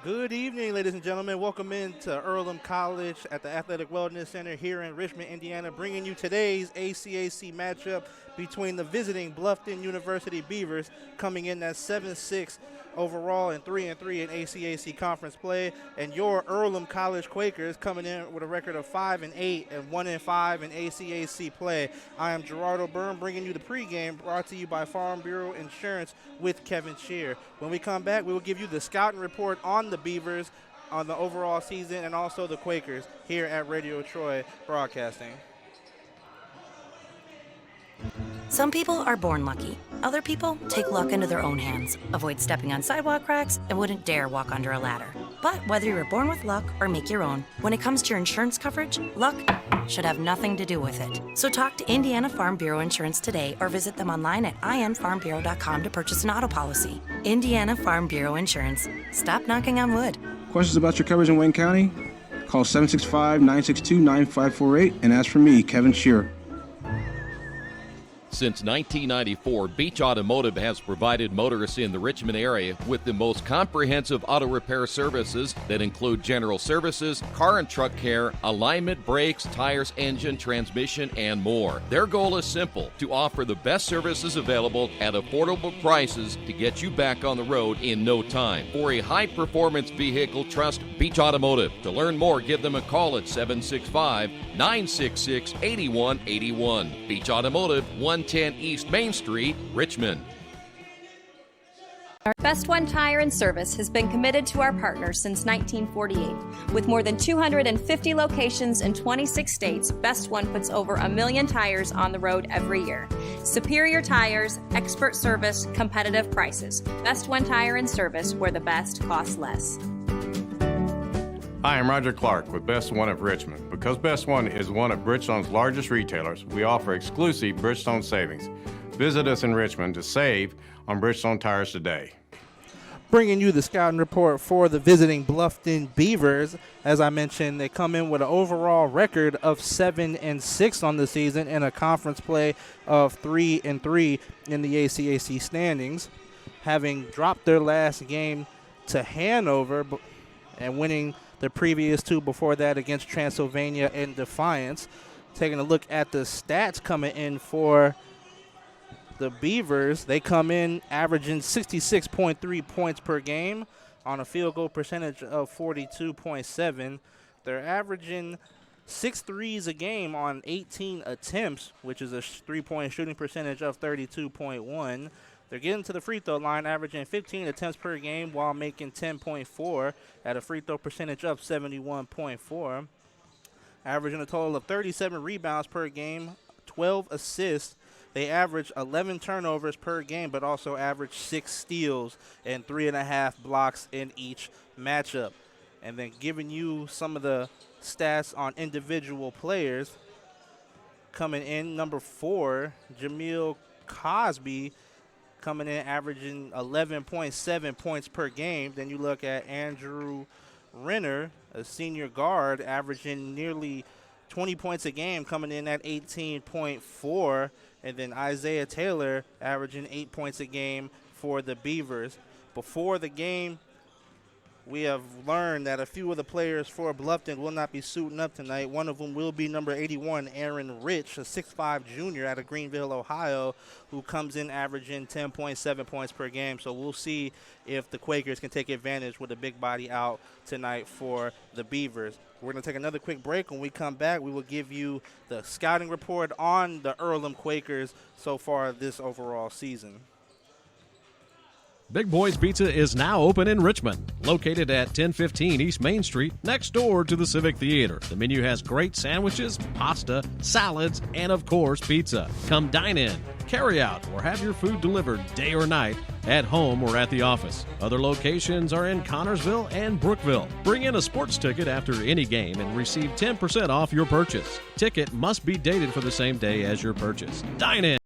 Good evening, ladies and gentlemen. Welcome into Earlham College at the Athletic Wellness Center here in Richmond, Indiana, bringing you today's ACAC matchup between the visiting Bluffton University Beavers, coming in at 7-6 overall and 3-3 in ACAC conference play, and your Earlham College Quakers coming in with a record of 5-8 and 1-5 in ACAC play. I am Gerardo Byrne, bringing you the pregame, brought to you by Farm Bureau Insurance with Kevin Shear. When we come back, we will give you the scouting report on the Beavers, on the overall season, and also the Quakers here at Radio Troy Broadcasting. Some people are born lucky. Other people take luck into their own hands, avoid stepping on sidewalk cracks, and wouldn't dare walk under a ladder. But whether you're born with luck or make your own, when it comes to your insurance coverage, luck should have nothing to do with it. So talk to Indiana Farm Bureau Insurance today or visit them online at infarmbureau.com to purchase an auto policy. Indiana Farm Bureau Insurance. Stop knocking on wood. Questions about your coverage in Wayne County? Call 765-962-9548 and ask for me, Kevin Shear. Since 1994, Beach Automotive has provided motorists in the Richmond area with the most comprehensive auto repair services that include general services, car and truck care, alignment, brakes, tires, engine, transmission, and more. Their goal is simple: to offer the best services available at affordable prices to get you back on the road in no time. For a high-performance vehicle, trust Beach Automotive. To learn more, give them a call at 765-966-8181. Beach Automotive, 110 East Main Street, Richmond. Our Best One Tire and Service has been committed to our partners since 1948. With more than 250 locations in 26 states, Best One puts over 1 million tires on the road every year. Superior tires, expert service, competitive prices. Best One Tire and Service, where the best costs less. Hi, I'm Roger Clark with Best One of Richmond. Because Best One is one of Bridgestone's largest retailers, we offer exclusive Bridgestone savings. Visit us in Richmond to save on Bridgestone tires today. Bringing you the scouting report for the visiting Bluffton Beavers. As I mentioned, they come in with an overall record of 7-6 on the season and a conference play of 3-3 in the ACAC standings, having dropped their last game to Hanover and winning the previous two before that against Transylvania and Defiance. Taking a look at the stats coming in for the Beavers, they come in averaging 66.3 points per game on a field goal percentage of 42.7. They're averaging 6 threes a game on 18 attempts, which is a three-point shooting percentage of 32.1. They're getting to the free throw line, averaging 15 attempts per game while making 10.4 at a free throw percentage of 71.4. Averaging a total of 37 rebounds per game, 12 assists. They average 11 turnovers per game, but also average 6 steals and 3.5 blocks in each matchup. And then giving you some of the stats on individual players. Coming in, number 4, Jameel Cosby, coming in averaging 11.7 points per game. Then you look at Andrew Renner, a senior guard, averaging nearly 20 points a game, coming in at 18.4. And then Isaiah Taylor averaging 8 points a game for the Beavers. Before the game, we have learned that a few of the players for Bluffton will not be suiting up tonight. One of them will be number 81, Aaron Rich, a 6'5 junior out of Greenville, Ohio, who comes in averaging 10.7 points per game. So we'll see if the Quakers can take advantage with a big body out tonight for the Beavers. We're going to take another quick break. When we come back, we will give you the scouting report on the Earlham Quakers so far this overall season. Big Boys Pizza is now open in Richmond, located at 1015 East Main Street, next door to the Civic Theater. The menu has great sandwiches, pasta, salads, and of course, pizza. Come dine in, carry out, or have your food delivered day or night, at home or at the office. Other locations are in Connorsville and Brookville. Bring in a sports ticket after any game and receive 10% off your purchase. Ticket must be dated for the same day as your purchase. Dine in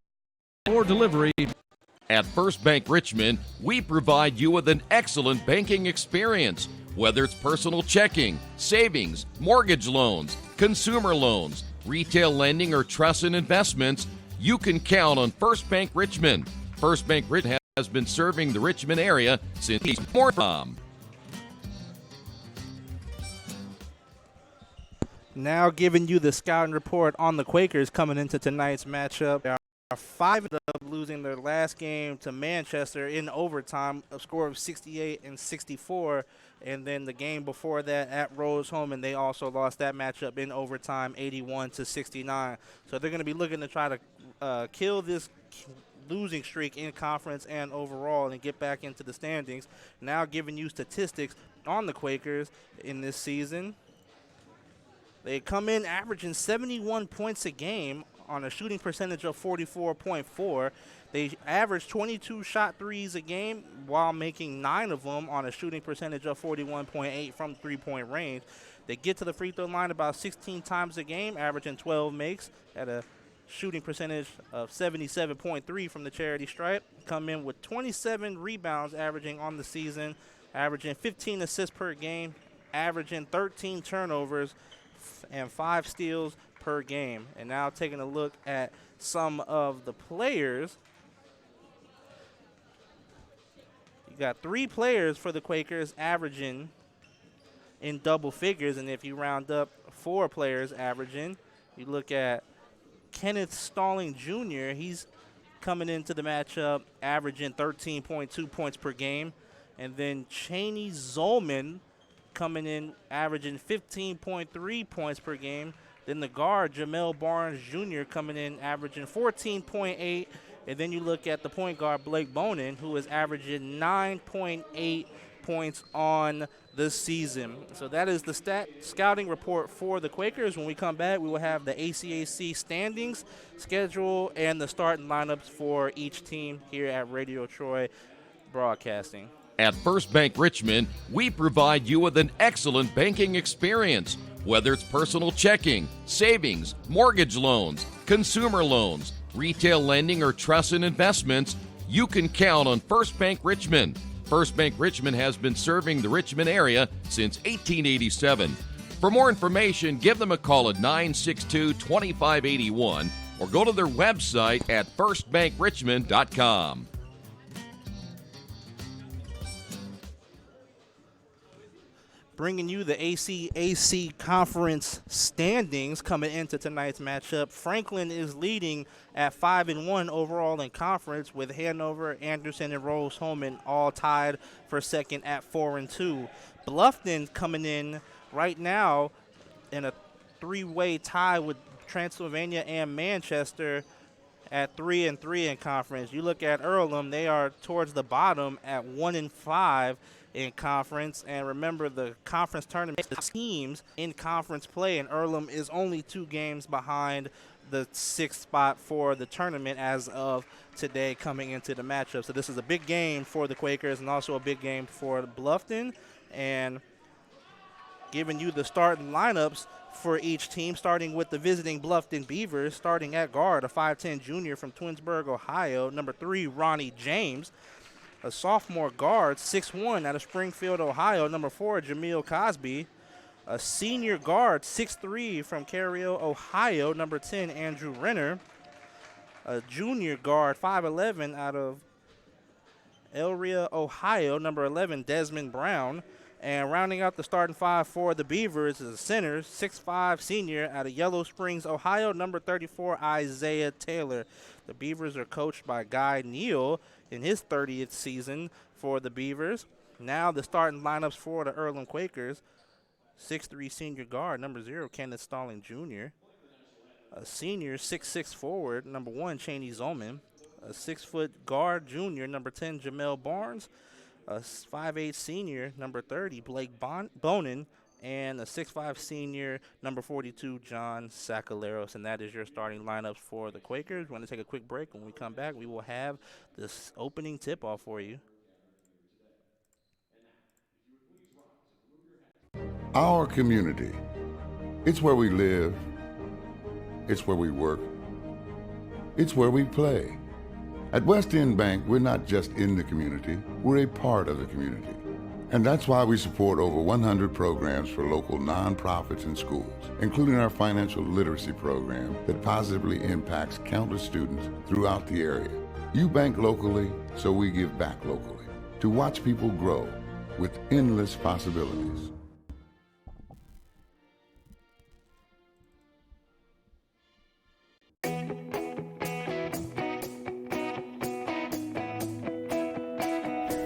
or delivery. At First Bank Richmond, we provide you with an excellent banking experience. Whether it's personal checking, savings, mortgage loans, consumer loans, retail lending, or trust and investments, you can count on First Bank Richmond. First Bank Richmond has been serving the Richmond area since more time. Now giving you the scouting report on the Quakers coming into tonight's matchup. They are 5-0, losing their last game to Manchester in overtime, a score of 68-64. And then the game before that at Earlham, and they also lost that matchup in overtime, 81-69. So they're going to be looking to try to kill this losing streak in conference and overall and get back into the standings. Now giving you statistics on the Quakers in this season. They come in averaging 71 points a game on a shooting percentage of 44.4. They average 22 shot threes a game while making 9 of them on a shooting percentage of 41.8 from three-point range. They get to the free throw line about 16 times a game, averaging 12 makes at a shooting percentage of 77.3 from the charity stripe. Come in with 27 rebounds averaging on the season, averaging 15 assists per game, averaging 13 turnovers, and 5 steals per game. And now taking a look at some of the players. You got 3 players for the Quakers averaging in double figures, and if you round up 4 players averaging, you look at Kenneth Stalling Jr. He's coming into the matchup averaging 13.2 points per game. And then Cheney Zolman coming in averaging 15.3 points per game. Then the guard, Jamel Barnes Jr., coming in averaging 14.8. And then you look at the point guard, Blake Bonin, who is averaging 9.8 points on the season. So that is the scouting report for the Quakers. When we come back, we will have the ACAC standings, schedule, and the starting lineups for each team here at Radio Troy Broadcasting. At First Bank Richmond, we provide you with an excellent banking experience. Whether it's personal checking, savings, mortgage loans, consumer loans, retail lending, or trust and investments, you can count on First Bank Richmond. First Bank Richmond has been serving the Richmond area since 1887. For more information, give them a call at 962-2581 or go to their website at firstbankrichmond.com. Bringing you the ACAC conference standings coming into tonight's matchup. Franklin is leading at 5-1 overall in conference, with Hanover, Anderson, and Earlham all tied for second at 4-2. Bluffton coming in right now in a 3-way tie with Transylvania and Manchester at 3-3 in conference. You look at Earlham, they are towards the bottom at 1-5 in conference. And remember, the conference tournament teams in conference play, and Earlham is only 2 games behind the 6th spot for the tournament as of today coming into the matchup. So this is a big game for the Quakers and also a big game for Bluffton. And giving you the starting lineups for each team, starting with the visiting Bluffton Beavers, starting at guard, a 5'10 junior from Twinsburg, Ohio, number 3, Ronnie James. A sophomore guard, 6'1", out of Springfield, Ohio, number 4, Jameel Cosby. A senior guard, 6'3", from Cariel, Ohio, number 10, Andrew Renner. A junior guard, 5'11", out of Elria, Ohio, number 11, Desmond Brown. And rounding out the starting 5 for the Beavers is a center, 6'5", senior, out of Yellow Springs, Ohio, number 34, Isaiah Taylor. The Beavers are coached by Guy Neal in his 30th season for the Beavers. Now the starting lineups for the Earlham Quakers: 6'3", senior guard, number 0, Kenneth Stalling Jr. A senior, 6'6", forward, number 1, Cheney Zolman. A 6-foot guard, junior, number 10, Jamel Barnes. A 5'8" senior, number 30, Blake Bonin. And a 6'5" senior, number 42, John Sacaleros. And that is your starting lineups for the Quakers. We're going to take a quick break. When we come back, we will have this opening tip-off for you. Our community. It's where we live. It's where we work. It's where we play. At West End Bank, we're not just in the community, we're a part of the community. And that's why we support over 100 programs for local nonprofits and schools, including our financial literacy program that positively impacts countless students throughout the area. You bank locally, so we give back locally to watch people grow with endless possibilities.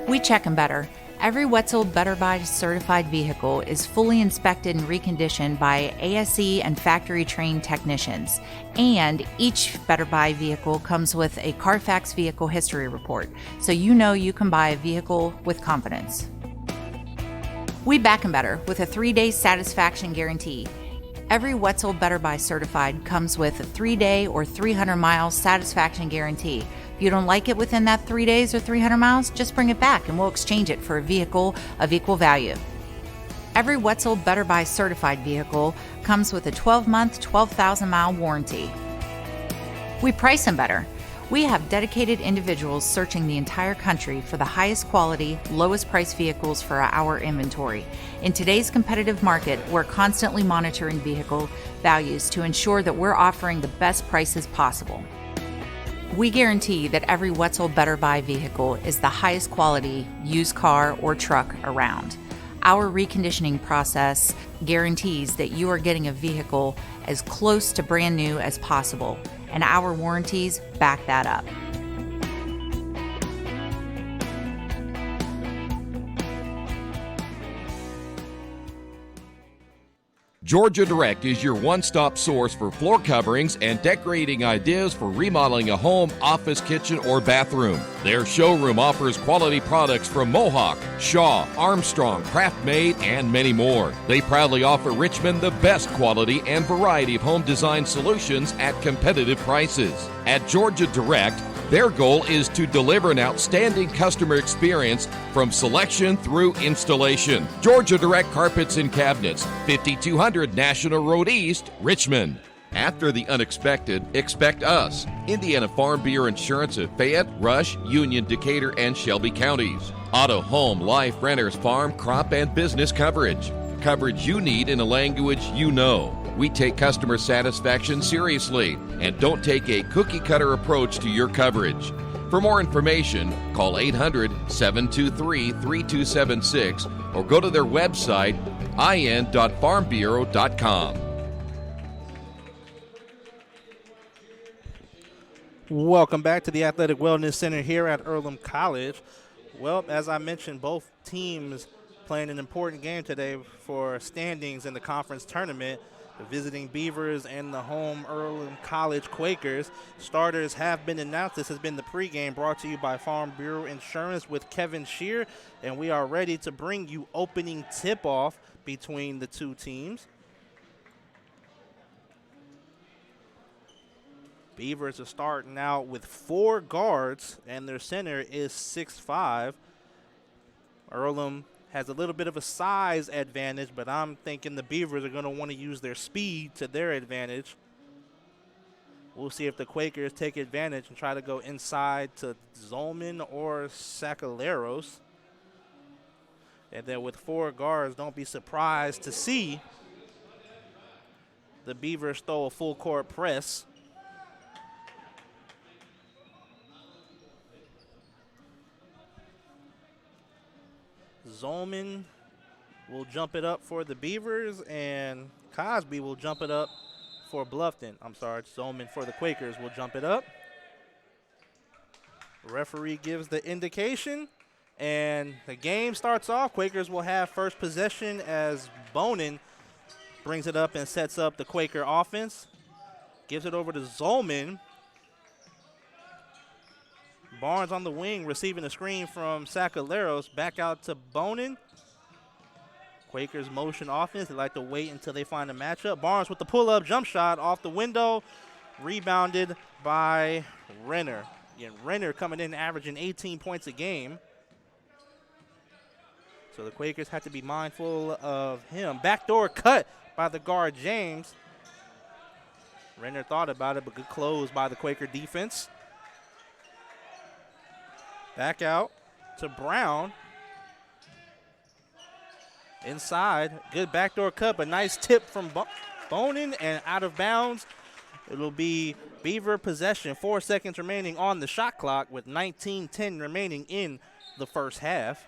We check 'em better. Every Wetzel Better Buy certified vehicle is fully inspected and reconditioned by ASE and factory trained technicians. And each Better Buy vehicle comes with a Carfax vehicle history report, so you know you can buy a vehicle with confidence. We back 'em better with a 3-day satisfaction guarantee. Every Wetzel Better Buy certified comes with a 3-day or 300-mile satisfaction guarantee. If you don't like it within that 3 days or 300 miles, just bring it back and we'll exchange it for a vehicle of equal value. Every Wetzel Better Buy certified vehicle comes with a 12-month, 12,000-mile warranty. We price them better. We have dedicated individuals searching the entire country for the highest quality, lowest price vehicles for our inventory. In today's competitive market, we're constantly monitoring vehicle values to ensure that we're offering the best prices possible. We guarantee that every Wetzel Better Buy vehicle is the highest quality used car or truck around. Our reconditioning process guarantees that you are getting a vehicle as close to brand new as possible, and our warranties back that up. Georgia Direct is your one-stop source for floor coverings and decorating ideas for remodeling a home, office, kitchen, or bathroom. Their showroom offers quality products from Mohawk, Shaw, Armstrong, Craft-Made, and many more. They proudly offer Richmond the best quality and variety of home design solutions at competitive prices. At Georgia Direct, their goal is to deliver an outstanding customer experience from selection through installation. Georgia Direct Carpets and Cabinets, 5200 National Road East, Richmond. After the unexpected, expect us. Indiana Farm Bureau Insurance of Fayette, Rush, Union, Decatur, and Shelby counties. Auto, home, life, renters, farm, crop, and business coverage. Coverage you need in a language you know. We take customer satisfaction seriously and don't take a cookie-cutter approach to your coverage. For more information, call 800-723-3276 or go to their website, in.farmbureau.com. Welcome back to the Athletic Wellness Center here at Earlham College. Well, as I mentioned, both teams playing an important game today for standings in the conference tournament. The visiting Beavers and the home Earlham College Quakers. Starters have been announced. This has been the pregame brought to you by Farm Bureau Insurance with Kevin Shear, and we are ready to bring you opening tip-off between the two teams. Beavers are starting out with 4 guards, and their center is 6'5". Earlham has a little bit of a size advantage, but I'm thinking the Beavers are going to want to use their speed to their advantage. We'll see if the Quakers take advantage and try to go inside to Zolman or Sacaleros. And then with 4 guards, don't be surprised to see the Beavers throw a full court press. Zolman will jump it up for the Beavers, and Cosby will jump it up for Bluffton. I'm sorry, Zolman for the Quakers will jump it up. Referee gives the indication, and the game starts off. Quakers will have first possession as Bonin brings it up and sets up the Quaker offense. Gives it over to Zolman. Barnes on the wing receiving a screen from Sacaleros. Back out to Bonin. Quakers motion offense. They like to wait until they find a matchup. Barnes with the pull-up jump shot off the window. Rebounded by Renner. Again, Renner coming in averaging 18 points a game. So the Quakers have to be mindful of him. Backdoor cut by the guard, James. Renner thought about it, but good close by the Quaker defense. Back out to Brown. Inside, good backdoor cut, but nice tip from Bonin and out of bounds. It'll be Beaver possession. 4 seconds remaining on the shot clock with 19:10 remaining in the first half.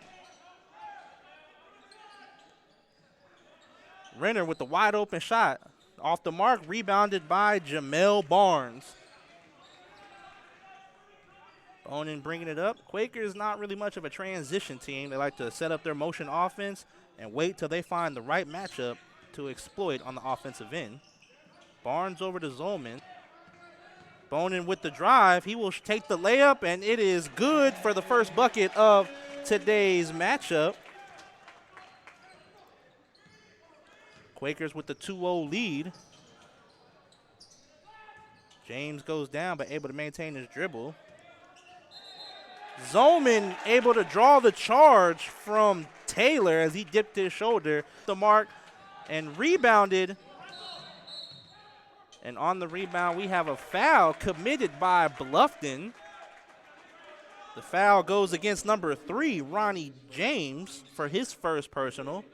Renner with the wide open shot. Off the mark, rebounded by Jamel Barnes. Bonin bringing it up. Quakers not really much of a transition team. They like to set up their motion offense and wait till they find the right matchup to exploit on the offensive end. Barnes over to Zolman. Bonin with the drive. He will take the layup, and it is good for the first bucket of today's matchup. Quakers with the 2-0 lead. James goes down, but able to maintain his dribble. Zolman able to draw the charge from Taylor as he dipped his shoulder. The mark and rebounded. And on the rebound, we have a foul committed by Bluffton. The foul goes against number 3, Ronnie James, for his first personal.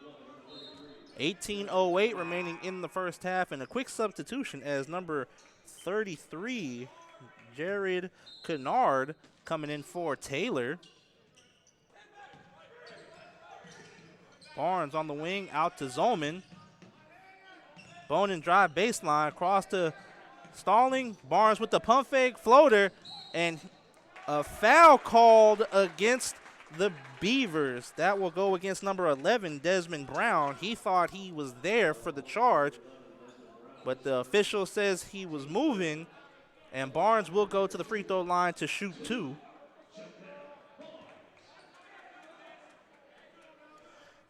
18:08 remaining in the first half, and a quick substitution as number 33, Jared Kennard, coming in for Taylor. Barnes on the wing, out to Zolman. Bonin drive baseline, across to Stalling. Barnes with the pump fake, floater, and a foul called against the Beavers. That will go against number 11, Desmond Brown. He thought he was there for the charge, but the official says he was moving, and Barnes will go to the free throw line to shoot 2.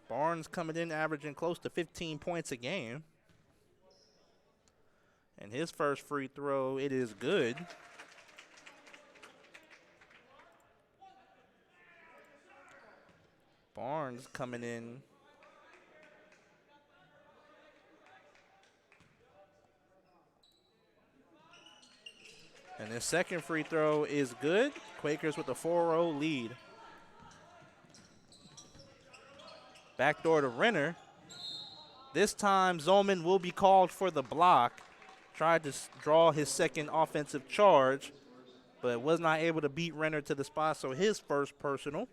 Barnes coming in averaging close to 15 points a game. And his first free throw, it is good. Barnes coming in. And his second free throw is good. Quakers with a 4-0 lead. Backdoor to Renner. This time Zolman will be called for the block. Tried to draw his second offensive charge, but was not able to beat Renner to the spot, so his first personal.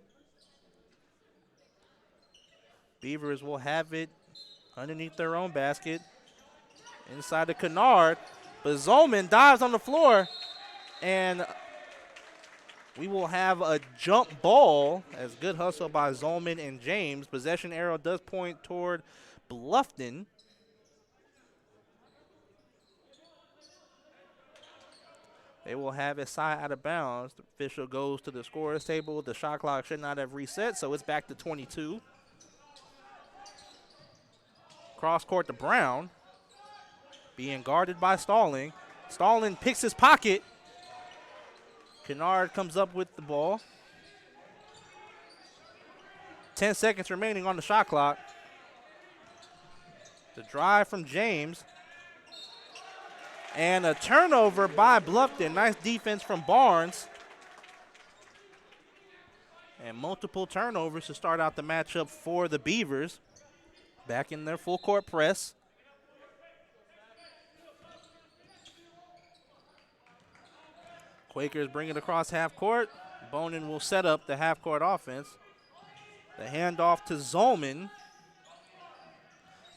Beavers will have it underneath their own basket. Inside to Kennard, but Zolman dives on the floor, and we will have a jump ball as good hustle by Zolman and James. Possession arrow does point toward Bluffton. They will have it side out of bounds. The official goes to the scorer's table. The shot clock should not have reset, so it's back to 22. Cross court to Brown. Being guarded by Stalling. Stalling picks his pocket. Kennard comes up with the ball. 10 seconds remaining on the shot clock. The drive from James. And a turnover by Bluffton. Nice defense from Barnes. And multiple turnovers to start out the matchup for the Beavers. Back in their full court press. Quakers bring it across half court. Bonin will set up the half court offense. The handoff to Zolman.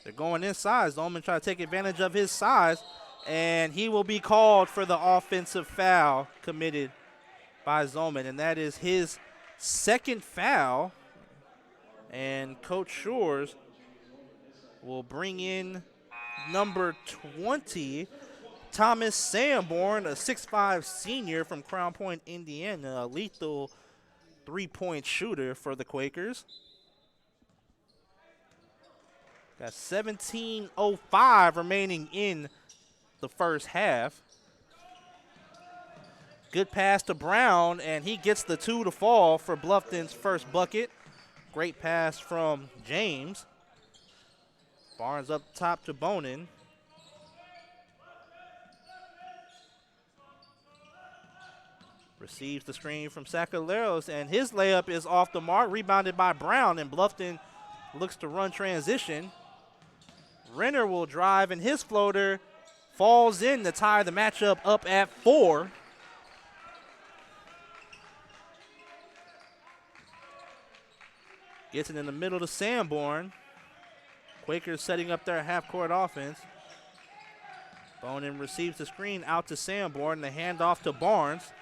They're going inside. Zolman trying to take advantage of his size. And he will be called for the offensive foul committed by Zolman. And that is his second foul. And Coach Shores will bring in number 20, Thomas Sanborn, a 6'5 senior from Crown Point, Indiana, a lethal three-point shooter for the Quakers. Got 17:05 remaining in the first half. Good pass to Brown, and he gets the 2 to fall for Bluffton's first bucket. Great pass from James. Barnes up top to Bonin. Receives the screen from Sacaleros, and his layup is off the mark, rebounded by Brown, and Bluffton looks to run transition. Renner will drive, and his floater falls in to tie the matchup up at 4. Gets it in the middle to Sanborn. Quakers setting up their half-court offense. Bonin receives the screen out to Sanborn. The handoff to Barnes.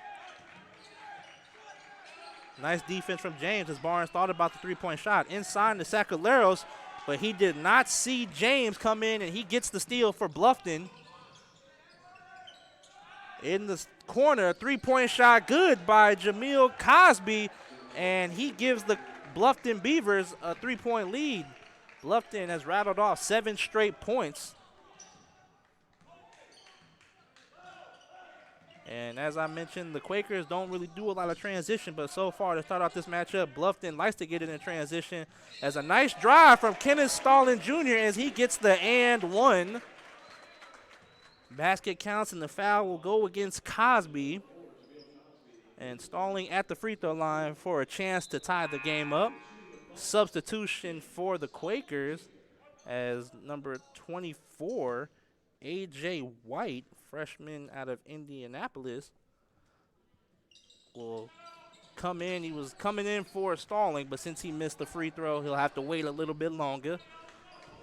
Nice defense from James as Barnes thought about the three-point shot. Inside to Sacaleros, but he did not see James come in, and he gets the steal for Bluffton. In the corner, three-point shot good by Jamil Cosby, and he gives the Bluffton Beavers a three-point lead. Bluffton has rattled off 7 straight points. And as I mentioned, the Quakers don't really do a lot of transition, but so far to start out this matchup, Bluffton likes to get it in transition as a nice drive from Kenneth Stallin Jr. as he gets the and one. Basket counts and the foul will go against Cosby. And Stalling at the free throw line for a chance to tie the game up. Substitution for the Quakers as number 24, A.J. White, freshman out of Indianapolis, will come in. He was coming in for Stalling, but since he missed the free throw, he'll have to wait a little bit longer.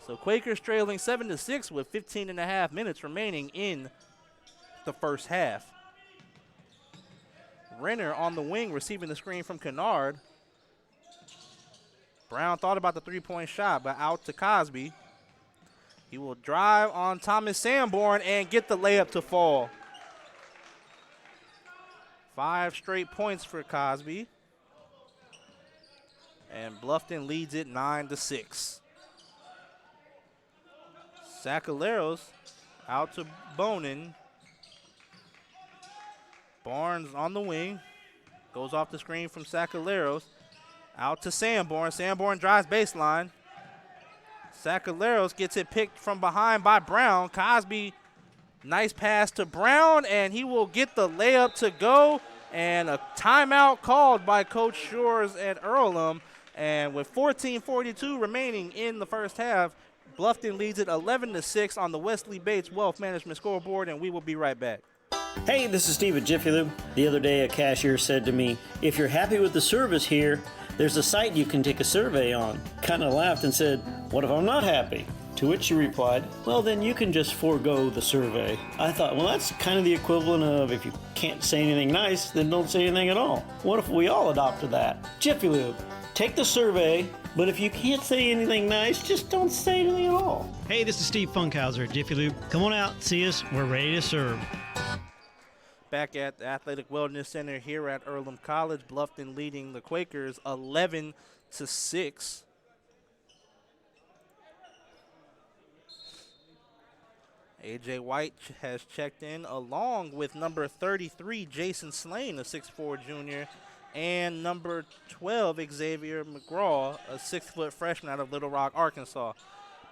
So Quakers trailing 7-6 with 15.5 minutes remaining in the first half. Renner on the wing receiving the screen from Kennard. Brown thought about the three-point shot, but out to Cosby. He will drive on Thomas Sanborn and get the layup to fall. 5 straight points for Cosby. And Bluffton leads it 9-6. Sacaleros out to Bonin. Barnes on the wing. Goes off the screen from Sacaleros. Out to Sanborn. Sanborn drives baseline. Sacaleros gets it picked from behind by Brown. Cosby, nice pass to Brown, and he will get the layup to go. And a timeout called by Coach Shores at Earlham. And with 14:42 remaining in the first half, Bluffton leads it 11-6 on the Wesley Bates Wealth Management scoreboard, and we will be right back. Hey, this is Steve at Jiffy Lube. The other day, a cashier said to me, "If you're happy with the service here, there's a site you can take a survey on." Kind of laughed and said, "What if I'm not happy?" To which she replied, "Well, then you can just forego the survey." I thought, well, that's kind of the equivalent of if you can't say anything nice, then don't say anything at all. What if we all adopted that? Jiffy Lube, take the survey, but if you can't say anything nice, just don't say anything at all. Hey, this is Steve Funkhauser at Jiffy Lube. Come on out, see us. We're ready to serve. Back at the Athletic Wellness Center here at Earlham College, Bluffton leading the Quakers 11-6. A.J. White has checked in along with number 33, Jason Slane, a 6'4 junior, and number 12, Xavier McGraw, a 6-foot freshman out of Little Rock, Arkansas.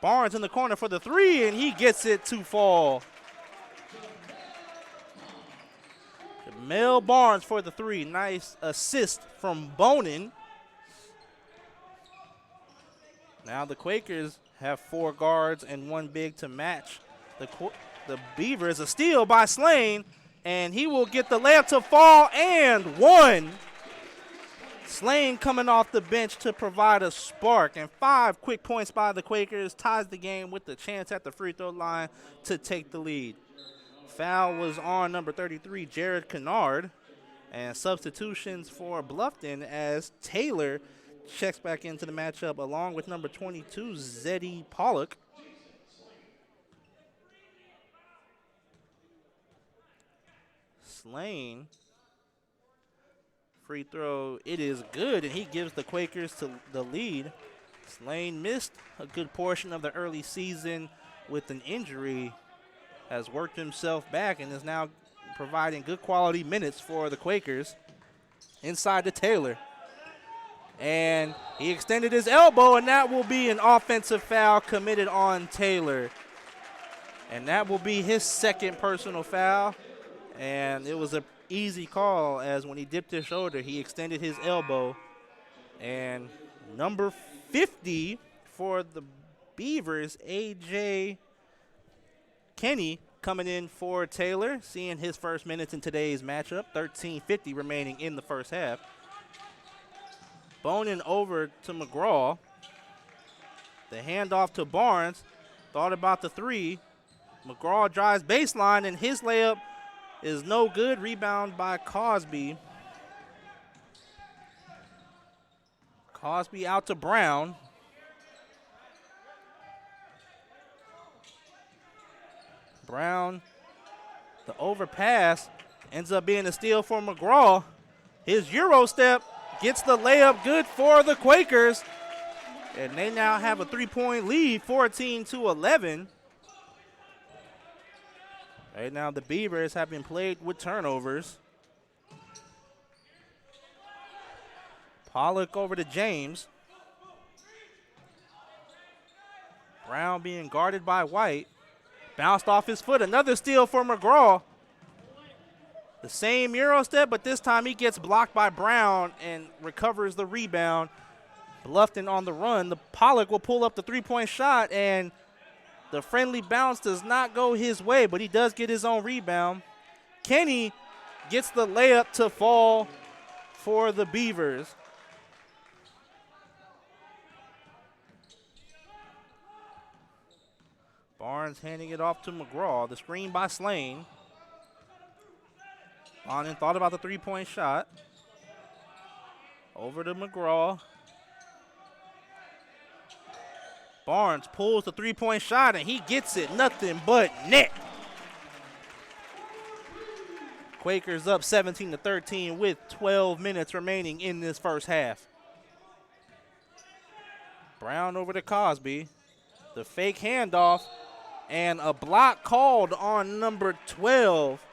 Barnes in the corner for the three, and he gets it to fall. Mel Barnes for the three. Nice assist from Bonin. Now the Quakers have 4 guards and 1 big to match the Beavers. A steal by Slane, and he will get the layup to fall and one. Slane coming off the bench to provide a spark, and 5 quick points by the Quakers ties the game with the chance at the free throw line to take the lead. Foul was on number 33, Jared Kennard, and substitutions for Bluffton as Taylor checks back into the matchup along with number 22, Zeddy Pollock. Slane, free throw, it is good, and he gives the Quakers to the lead. Slane missed a good portion of the early season with an injury, has worked himself back, and is now providing good quality minutes for the Quakers. Inside to Taylor. And he extended his elbow, and that will be an offensive foul committed on Taylor. And that will be his second personal foul. And it was an easy call, as when he dipped his shoulder, he extended his elbow. And number 50 for the Beavers, A.J. Kenny, coming in for Taylor, seeing his first minutes in today's matchup. 13:50 remaining in the first half. Bonin over to McGraw. The handoff to Barnes. Thought about the three. McGraw drives baseline, and his layup is no good. Rebound by Cosby. Cosby out to Brown. Brown, the overpass, ends up being a steal for McGraw. His Euro step gets the layup good for the Quakers. And they now have a 3-point lead, 14-11. Right now the Beavers have been plagued with turnovers. Pollock over to James. Brown being guarded by White. Bounced off his foot. Another steal for McGraw. The same Euro step, but this time he gets blocked by Brown and recovers the rebound. Bluffton on the run. The Pollock will pull up the three-point shot, and the friendly bounce does not go his way, but he does get his own rebound. Kenny gets the layup to fall for the Beavers. Barnes handing it off to McGraw. The screen by Slane. Bonin thought about the three-point shot. Over to McGraw. Barnes pulls the three-point shot, and he gets it. Nothing but net. Quakers up 17-13 with 12 minutes remaining in this first half. Brown over to Cosby. The fake handoff, and a block called on number 12,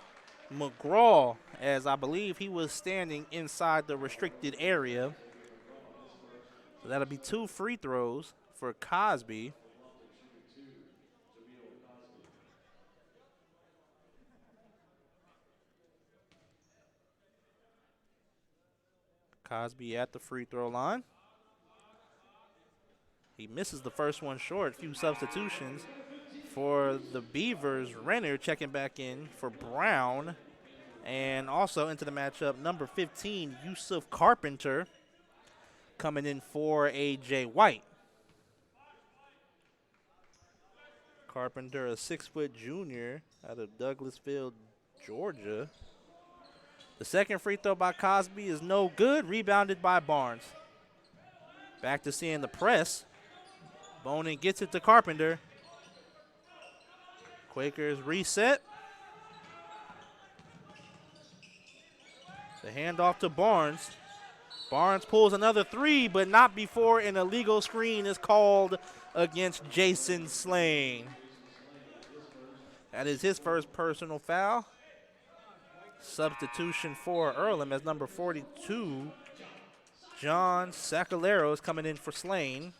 McGraw, as I believe he was standing inside the restricted area. So that'll be 2 free throws for Cosby. Cosby at the free throw line. He misses the first one short. A few substitutions for the Beavers. Renner checking back in for Brown. And also into the matchup, number 15, Yusuf Carpenter, coming in for A.J. White. Carpenter, a 6-foot junior out of Douglasville, Georgia. The second free throw by Cosby is no good, rebounded by Barnes. Back to seeing the press. Bonin gets it to Carpenter. Quakers reset. The handoff to Barnes. Barnes pulls another three, but not before an illegal screen is called against Jason Slane. That is his first personal foul. Substitution for Earlham as number 42, John Sacalero, is coming in for Slane.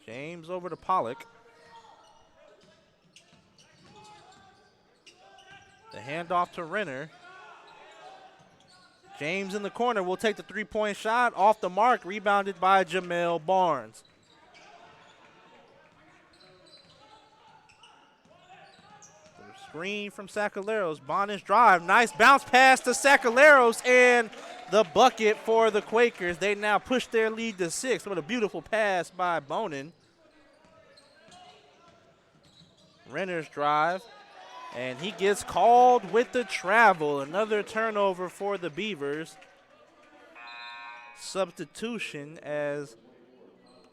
James over to Pollock. The handoff to Renner. James in the corner will take the three-point shot off the mark, rebounded by Jamel Barnes. The screen from Sacaleros. Bonin's drive. Nice bounce pass to Sacaleros, and the bucket for the Quakers. They now push their lead to 6. What a beautiful pass by Bonin. Renner's drive. And he gets called with the travel. Another turnover for the Beavers. Substitution as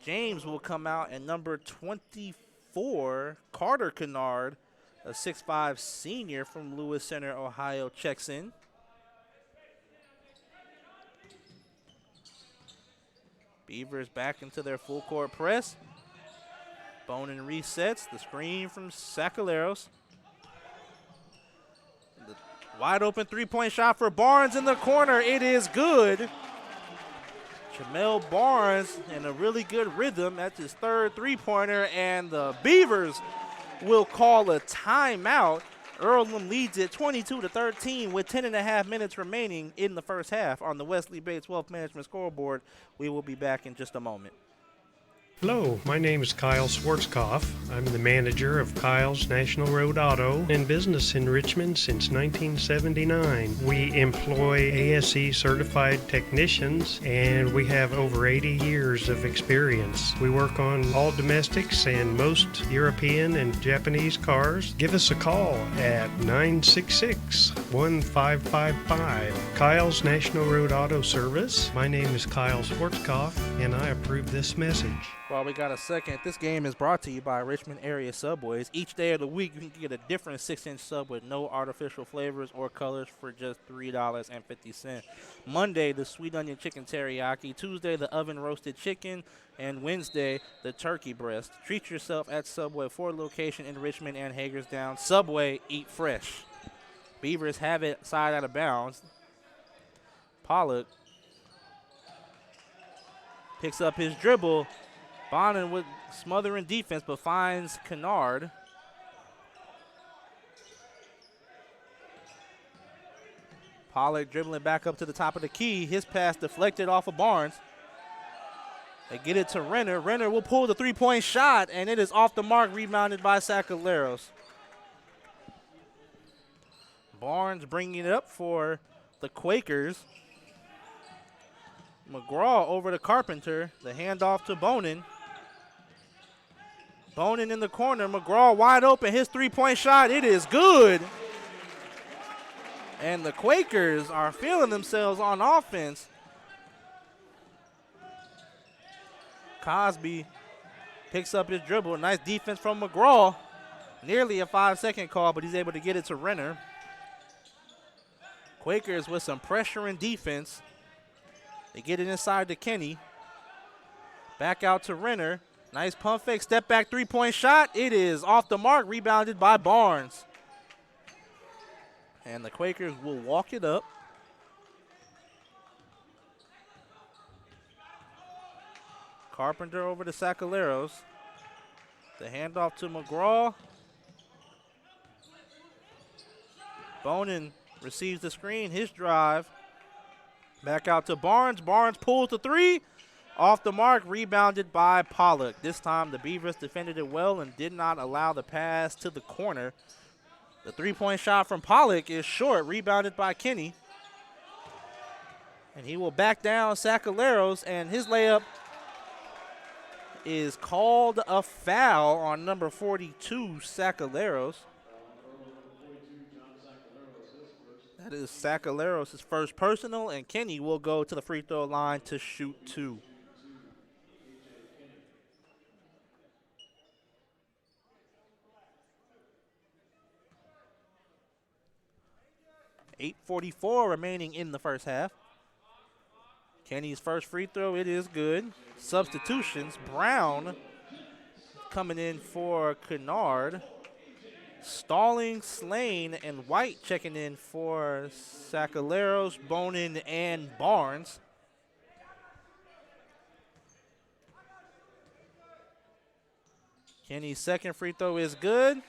James will come out, and number 24, Carter Kennard, a 6'5 senior from Lewis Center, Ohio, checks in. Beavers back into their full court press. Bonin resets. The screen from Sacaleros. Wide open three-point shot for Barnes in the corner. It is good. Jamel Barnes in a really good rhythm. That's his third three-pointer, and the Beavers will call a timeout. Earlham leads it 22-13 with 10.5 minutes remaining in the first half on the Wesley Bates Wealth Management scoreboard. We will be back in just a moment. Hello, my name is Kyle Schwarzkopf. I'm the manager of Kyle's National Road Auto, in business in Richmond since 1979. We employ ASE certified technicians and we have over 80 years of experience. We work on all domestics and most European and Japanese cars. Give us a call at 966-1555. Kyle's National Road Auto Service. My name is Kyle Schwarzkopf and I approve this message. While we got a second, this game is brought to you by Richmond Area Subways. Each day of the week, you can get a different 6-inch sub with no artificial flavors or colors for just $3.50. Monday, the sweet onion chicken teriyaki. Tuesday, the oven roasted chicken. And Wednesday, the turkey breast. Treat yourself at Subway, 4 location in Richmond and Hagerstown. Subway, eat fresh. Beavers have it side out of bounds. Pollock picks up his dribble. Bonin with smothering defense, but finds Kennard. Pollock dribbling back up to the top of the key. His pass deflected off of Barnes. They get it to Renner. Renner will pull the three-point shot, and it is off the mark, rebounded by Sacaleros. Barnes bringing it up for the Quakers. McGraw over to Carpenter. The handoff to Bonin. Bonin in the corner. McGraw wide open. His three-point shot. It is good. And the Quakers are feeling themselves on offense. Cosby picks up his dribble. Nice defense from McGraw. Nearly a 5-second call, but he's able to get it to Renner. Quakers with some pressure and defense. They get it inside to Kenny. Back out to Renner. Nice pump fake, step back, three-point shot. It is off the mark, rebounded by Barnes. And the Quakers will walk it up. Carpenter over to Sacaleros. The handoff to McGraw. Bonin receives the screen, his drive. Back out to Barnes. Barnes pulls the three. Off the mark, rebounded by Pollock. This time the Beavers defended it well and did not allow the pass to the corner. The three-point shot from Pollock is short, rebounded by Kenny. And he will back down Sacaleros, and his layup is called a foul on number 42, Sacaleros. That is Sacaleros' first personal, and Kenny will go to the free throw line to shoot 2. .8:44 remaining in the first half. Kenny's first free throw, it is good. Substitutions, Brown coming in for Kennard. Stalling, Slane, and White checking in for Sacaleros, Bonin, and Barnes. Kenny's second free throw is good.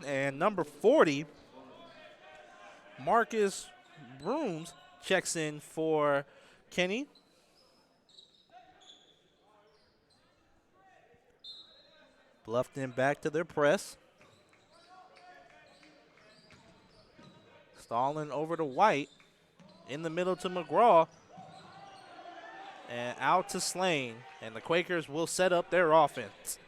And number 40, Marcus Brooms, checks in for Kenny. Bluffton back to their press. Stalling over to White. In the middle to McGraw. And out to Slane. And the Quakers will set up their offense.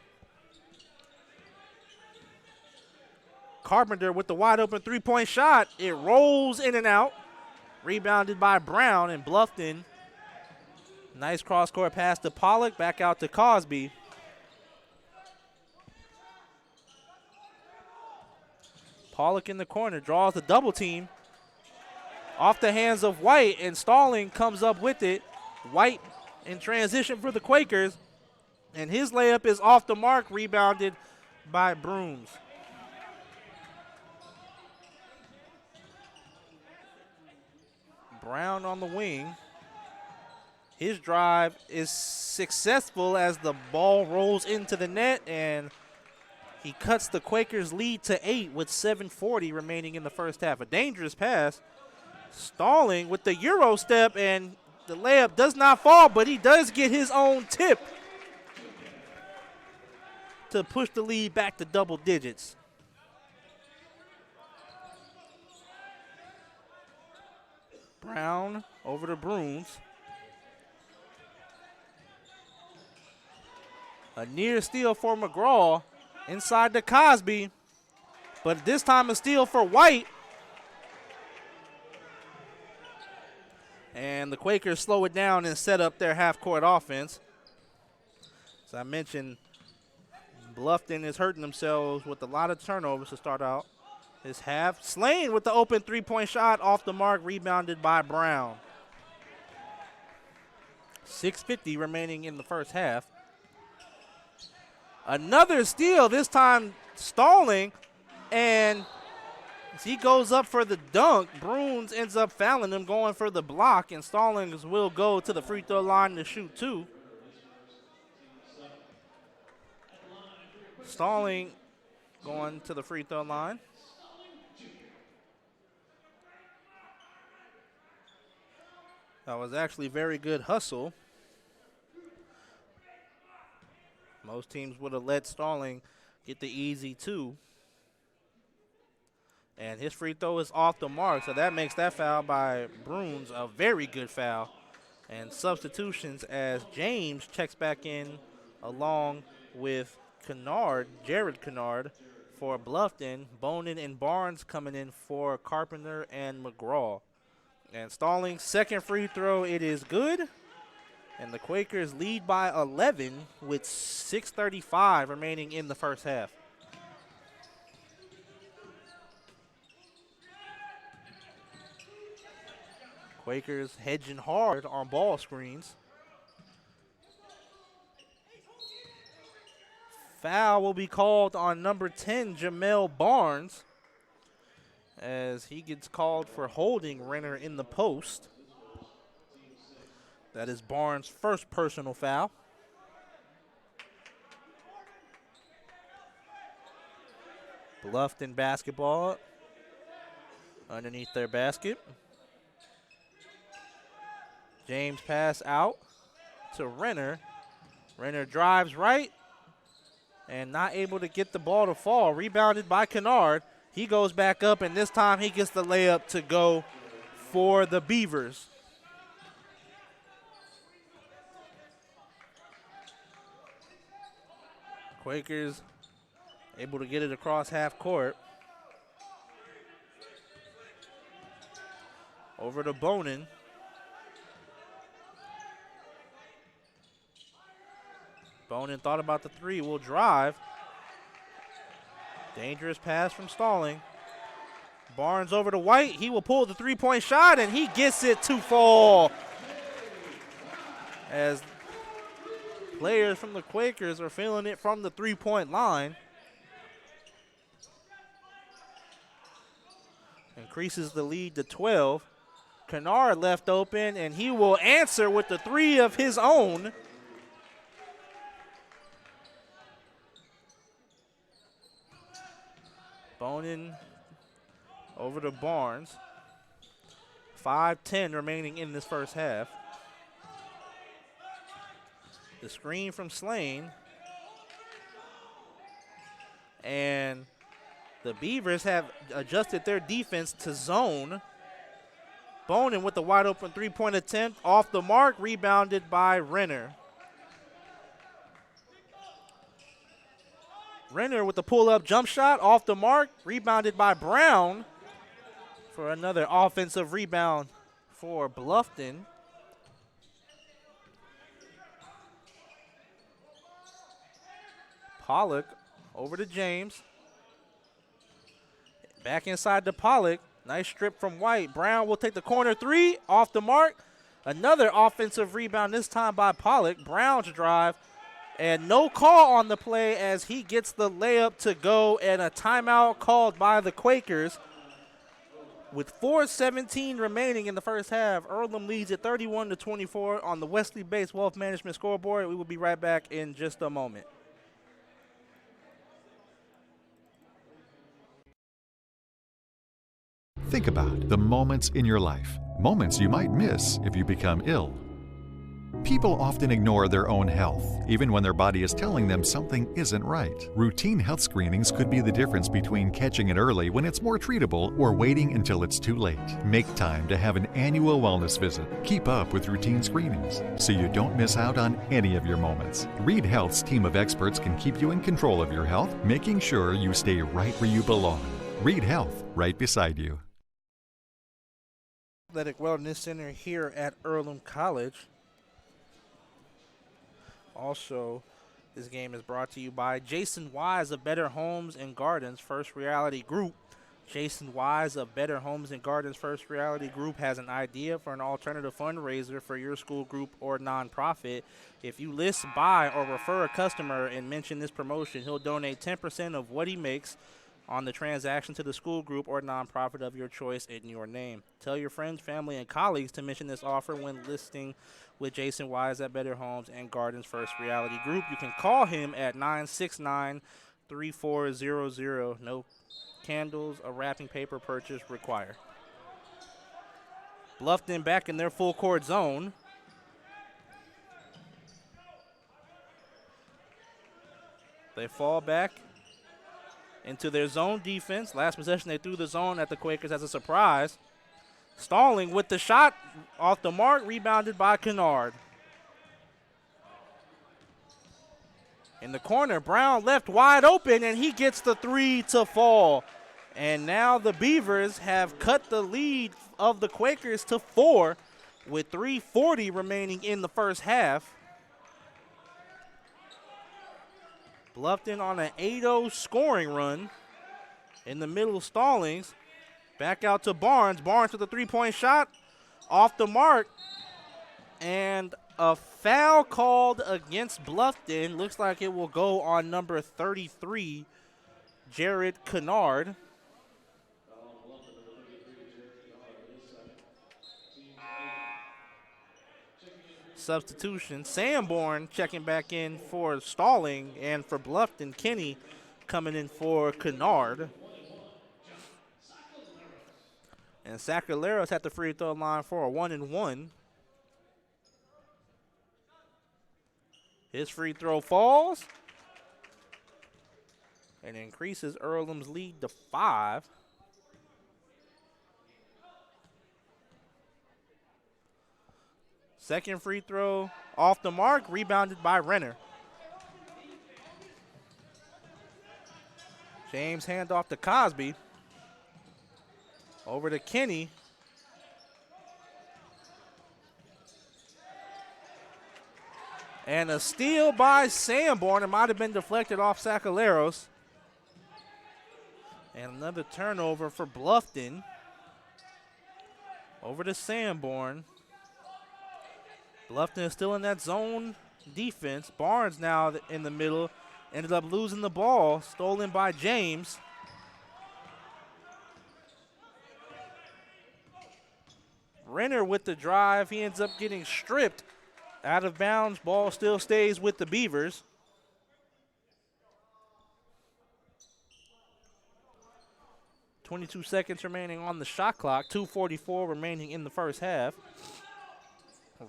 Carpenter with the wide open three-point shot. It rolls in and out. Rebounded by Brown, and Bluffton. Nice cross-court pass to Pollock. Back out to Cosby. Pollock in the corner, draws the double team. Off the hands of White, and Stalling comes up with it. White in transition for the Quakers. And his layup is off the mark, rebounded by Brooms. Brown on the wing. His drive is successful as the ball rolls into the net, and he cuts the Quakers' lead to 8 with 7:40 remaining in the first half. A dangerous pass. Stalling with the Euro step, and the layup does not fall, but he does get his own tip. to push the lead back to double digits. Brown over to Bruins. A near steal for McGraw inside to Cosby, but this time a steal for White. And the Quakers slow it down and set up their half-court offense. As I mentioned, Bluffton is hurting themselves with a lot of turnovers to start out this half. Slane with the open three-point shot off the mark, rebounded by Brown. 6:50 remaining in the first half. Another steal, this time stalling, and as he goes up for the dunk, Bruins ends up fouling him, going for the block, and Stallings will go to the free throw line to shoot two. Stalling going to the free throw line. That was actually very good hustle. Most teams would have let Stalling get the easy two. And his free throw is off the mark, so that makes that foul by Bruins a very good foul. And substitutions as James checks back in along with Kennard, Jared Kennard for Bluffton. Bonin and Barnes coming in for Carpenter and McGraw. And Stallings' second free throw, it is good. And the Quakers lead by 11 with 6:35 remaining in the first half. Quakers hedging hard on ball screens. Foul will be called on number 10, Jamel Barnes, as he gets called for holding Renner in the post. That is Barnes' first personal foul. Bluffton basketball underneath their basket. James pass out to Renner. Renner drives right and not able to get the ball to fall. Rebounded by Kennard. He goes back up, and this time he gets the layup to go for the Beavers. Quakers able to get it across half court. Over to Bonin. Bonin thought about the three, will drive. Dangerous pass from Stalling. Barnes over to White. He will pull the three-point shot, and he gets it to fall. As players from the Quakers are feeling it from the three-point line. Increases the lead to 12. Kennard left open, and he will answer with the three of his own. Bonin over to Barnes. 5:10 remaining in this first half. The screen from Slane. And the Beavers have adjusted their defense to zone. Bonin with the wide open three-point attempt off the mark, rebounded by Renner. Renner with the pull-up jump shot off the mark, rebounded by Brown for another offensive rebound for Bluffton. Pollock over to James. Back inside to Pollock. Nice strip from White. Brown will take the corner three off the mark. Another offensive rebound, this time by Pollock. Brown's drive. And no call on the play as he gets the layup to go, and a timeout called by the Quakers. With 4:17 remaining in the first half, Earlham leads at 31-24 on the Wesley-based Wealth Management scoreboard. We will be right back in just a moment. Think about the moments in your life, moments you might miss if you become ill. People often ignore their own health, even when their body is telling them something isn't right. Routine health screenings could be the difference between catching it early when it's more treatable or waiting until it's too late. Make time to have an annual wellness visit. Keep up with routine screenings so you don't miss out on any of your moments. Reed Health's team of experts can keep you in control of your health, making sure you stay right where you belong. Reed Health, right beside you. Athletic Wellness Center here at Earlham College. Also, this game is brought to you by Jason Wise of Better Homes and Gardens First Reality Group. Jason Wise of Better Homes and Gardens First Reality Group has an idea for an alternative fundraiser for your school, group, or nonprofit. If you list, buy, or refer a customer and mention this promotion, he'll donate 10% of what he makes on the transaction to the school, group, or nonprofit of your choice in your name. Tell your friends, family, and colleagues to mention this offer when listing with Jason Wise at Better Homes and Gardens First Reality Group. You can call him at 969-3400. No candles or wrapping paper purchase required. Bluffton back in their full court zone. They fall back into their zone defense. Last possession, they threw the zone at the Quakers as a surprise. Stalling with the shot off the mark, rebounded by Kennard. In the corner, Brown left wide open, and he gets the three to fall. And now the Beavers have cut the lead of the Quakers to 4 with 3:40 remaining in the first half. Bluffton on an 8-0 scoring run. In the middle, Stallings. Back out to Barnes. Barnes with a three-point shot. Off the mark. And a foul called against Bluffton. Looks like it will go on number 33, Jared Kennard. Substitution. Sanborn checking back in for Stalling, and for Bluffton, Kenny coming in for Kennard. And Sacaleros at the free throw line for a 1-and-1. His free throw falls and increases Earlham's lead to 5. Second free throw off the mark, rebounded by Renner. James handoff to Cosby. Over to Kenny. And a steal by Sanborn. It might have been deflected off Sacaleros. And another turnover for Bluffton. Over to Sanborn. Bluffton is still in that zone defense. Barnes now in the middle. Ended up losing the ball. Stolen by James. Renner with the drive. He ends up getting stripped out of bounds. Ball still stays with the Beavers. .22 seconds remaining on the shot clock. 2:44 remaining in the first half.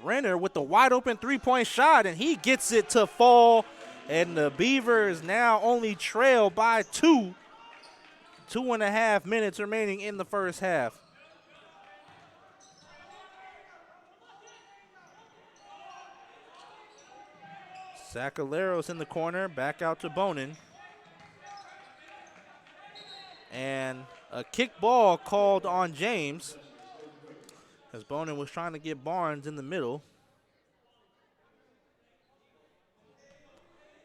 Renner with the wide open three-point shot, and he gets it to fall. And the Beavers now only trail by 2. 2.5 minutes remaining in the first half. Sacaleros in the corner, back out to Bonin. And a kick ball called on James, as Bonin was trying to get Barnes in the middle.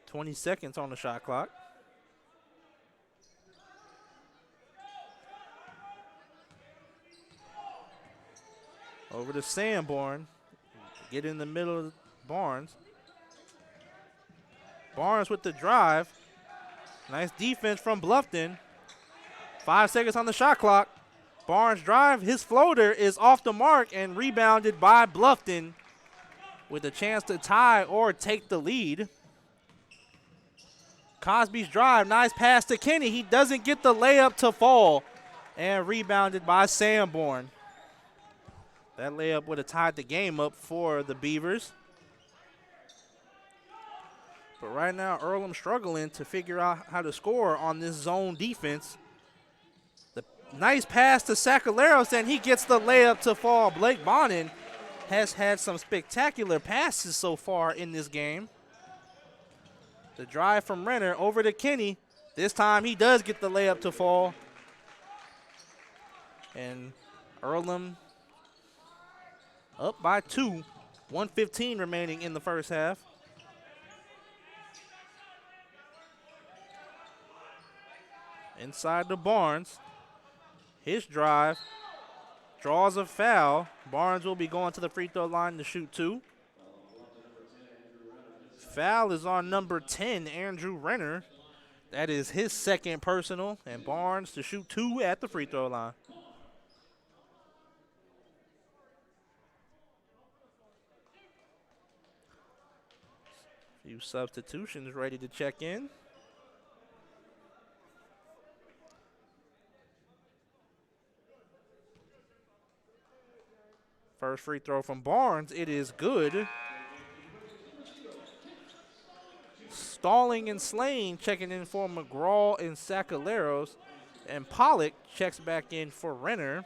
20 seconds on the shot clock. Over to Sanborn. Get in the middle of Barnes. Barnes with the drive. Nice defense from Bluffton. 5 seconds on the shot clock. Barnes drive. His floater is off the mark and rebounded by Bluffton with a chance to tie or take the lead. Cosby's drive. Nice pass to Kenny. He doesn't get the layup to fall, and rebounded by Sanborn. That layup would have tied the game up for the Beavers. But right now, Earlham struggling to figure out how to score on this zone defense. The nice pass to Sacaleros, and he gets the layup to fall. Blake Bonin has had some spectacular passes so far in this game. The drive from Renner over to Kenny. This time he does get the layup to fall. And Earlham up by 2. 1:15 remaining in the first half. Inside to Barnes. His drive draws a foul. Barnes will be going to the free throw line to shoot 2. Foul is on number 10, Andrew Renner. That is his second personal, and Barnes to shoot 2 at the free throw line. Few substitutions ready to check in. First free throw from Barnes, it is good. Stalling and Slane checking in for McGraw and Sacaleros. And Pollock checks back in for Renner.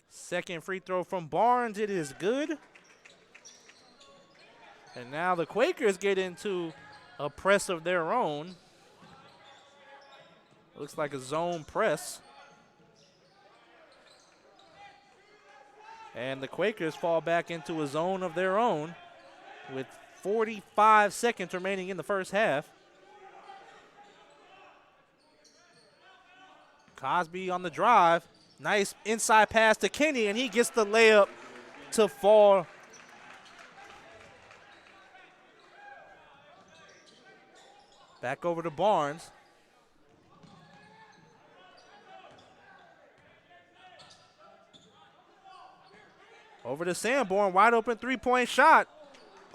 Second free throw from Barnes, it is good. And now the Quakers get into a press of their own. Looks like a zone press. And the Quakers fall back into a zone of their own with 45 seconds remaining in the first half. Cosby on the drive. Nice inside pass to Kenny, and he gets the layup to fall. Back over to Barnes. Over to Sanborn, wide open three-point shot.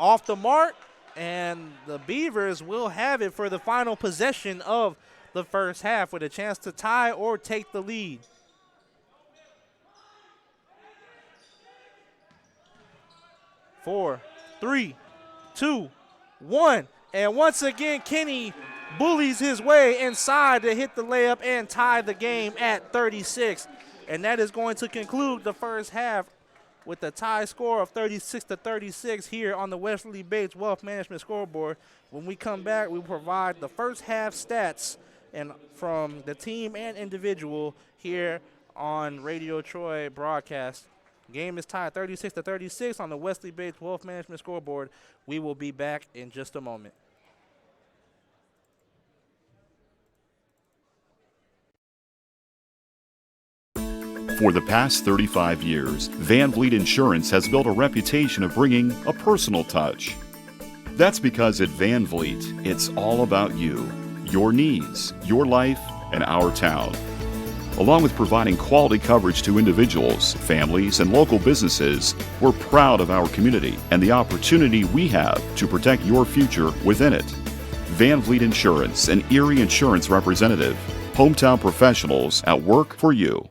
Off the mark, and the Beavers will have it for the final possession of the first half with a chance to tie or take the lead. Four, 3, 2, 1. And once again, Kenny bullies his way inside to hit the layup and tie the game at 36. And that is going to conclude the first half with a tie score of 36-36 here on the Wesley Bates Wealth Management scoreboard. When we come back, we provide the first half stats and from the team and individual here on Radio Troy broadcast. Game is tied 36-36 on the Wesley Bates Wealth Management scoreboard. We will be back in just a moment. For the past 35 years, Van Vliet Insurance has built a reputation of bringing a personal touch. That's because at Van Vliet, it's all about you, your needs, your life, and our town. Along with providing quality coverage to individuals, families, and local businesses, we're proud of our community and the opportunity we have to protect your future within it. Van Vliet Insurance, an Erie Insurance representative. Hometown professionals at work for you.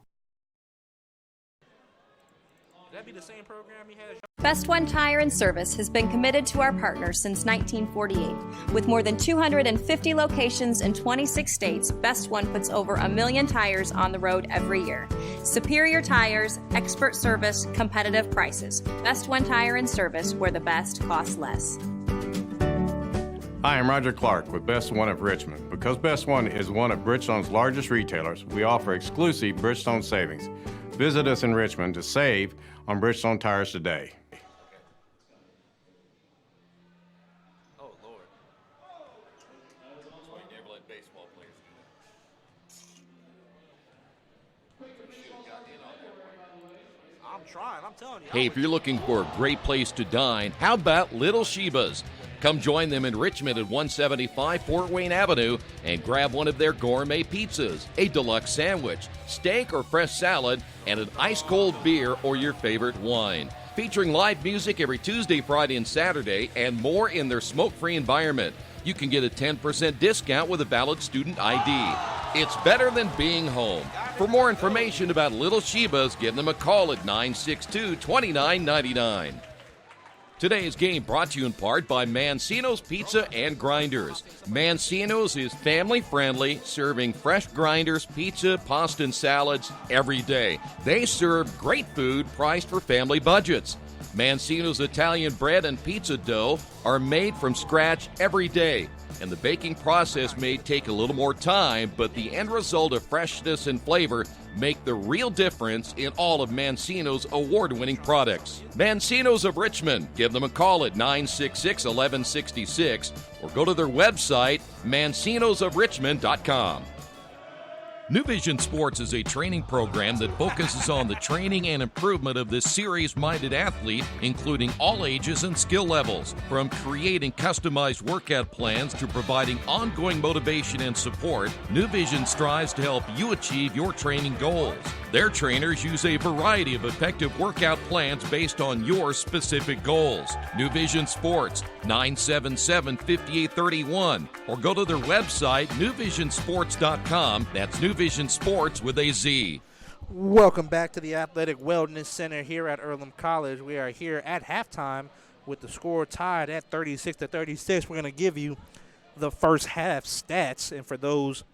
Best One Tire and Service has been committed to our partners since 1948. With more than 250 locations in 26 states, Best One puts over 1 million tires on the road every year. Superior tires, expert service, competitive prices. Best One Tire and Service, where the best costs less. Hi, I'm Roger Clark with Best One of Richmond. Because Best One is one of Bridgestone's largest retailers, we offer exclusive Bridgestone savings. Visit us in Richmond to save on Bridgestone tires today. Oh, Lord. That's why you never let baseball players do that. I'm trying, I'm telling you. Hey, if you're looking for a great place to dine, how about Little Sheba's? Come join them in Richmond at 175 Fort Wayne Avenue and grab one of their gourmet pizzas, a deluxe sandwich, steak or fresh salad, and an ice-cold beer or your favorite wine. Featuring live music every Tuesday, Friday, and Saturday, and more in their smoke-free environment. You can get a 10% discount with a valid student ID. It's better than being home. For more information about Little Sheba's, give them a call at 962-2999. Today's game brought to you in part by Mancino's Pizza and Grinders. Mancino's is family-friendly, serving fresh grinders, pizza, pasta, and salads every day. They serve great food priced for family budgets. Mancino's Italian bread and pizza dough are made from scratch every day, and the baking process may take a little more time, but the end result of freshness and flavor make the real difference in all of Mancino's award-winning products. Mancino's of Richmond. Give them a call at 966-1166 or go to their website, mancinosofrichmond.com. New Vision Sports is a training program that focuses on the training and improvement of the serious-minded athlete, including all ages and skill levels. From creating customized workout plans to providing ongoing motivation and support, New Vision strives to help you achieve your training goals. Their trainers use a variety of effective workout plans based on your specific goals. New Vision Sports, 977-5831, or go to their website, newvisionsports.com. That's New Vision Sports with a Z. Welcome back to the Athletic Wellness Center here at Earlham College. We are here at halftime with the score tied at 36-36. We're going to give you the first half stats. And for those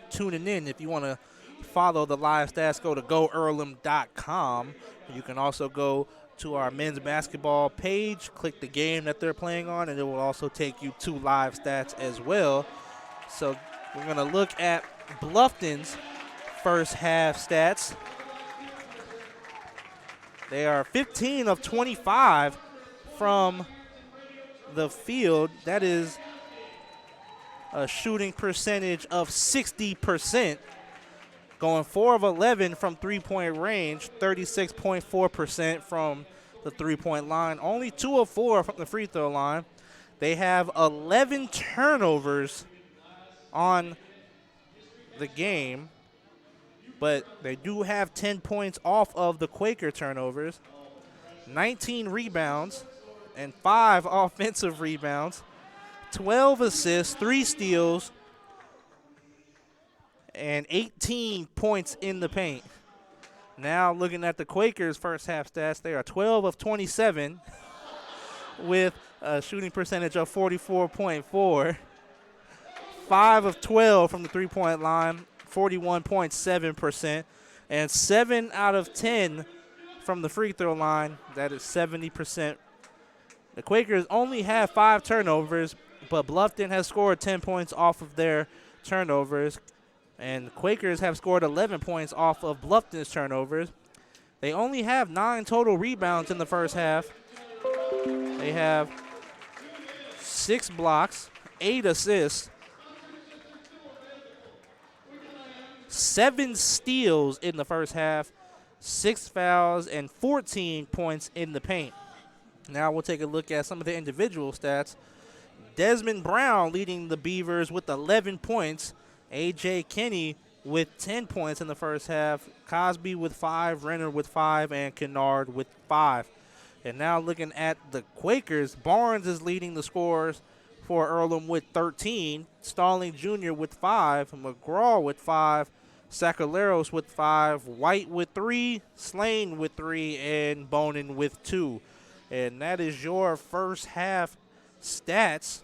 tuning in, if you want to follow the live stats, go to goearlham.com. You can also go to our men's basketball page, click the game that they're playing on, and it will also take you to live stats as well. So we're going to look at Bluffton's first half stats. They are 15 of 25 from the field. That is a shooting percentage of 60%. Going 4 of 11 from three-point range, 36.4% from the three-point line. Only 2 of 4 from the free throw line. They have 11 turnovers on the game, but they do have 10 points off of the Quaker turnovers, 19 rebounds and 5 offensive rebounds, 12 assists, 3 steals, and 18 points in the paint. Now looking at the Quakers' first half stats, they are 12 of 27 with a shooting percentage of 44.4. 5 of 12 from the three-point line, 41.7%, and 7 out of 10 from the free throw line, that is 70%. The Quakers only have 5 turnovers, but Bluffton has scored 10 points off of their turnovers, and the Quakers have scored 11 points off of Bluffton's turnovers. They only have 9 total rebounds in the first half. They have 6 blocks, 8 assists, 7 steals in the first half, 6 fouls, and 14 points in the paint. Now we'll take a look at some of the individual stats. Desmond Brown leading the Beavers with 11 points. A.J. Kinney with 10 points in the first half. Cosby with 5, Renner with 5, and Kennard with 5. And now looking at the Quakers, Barnes is leading the scores for Earlham with 13. Stalling Jr. with 5. McGraw with 5. Sacaleros with 5, White with 3, Slane with 3, and Bonin with 2. And that is your first half stats.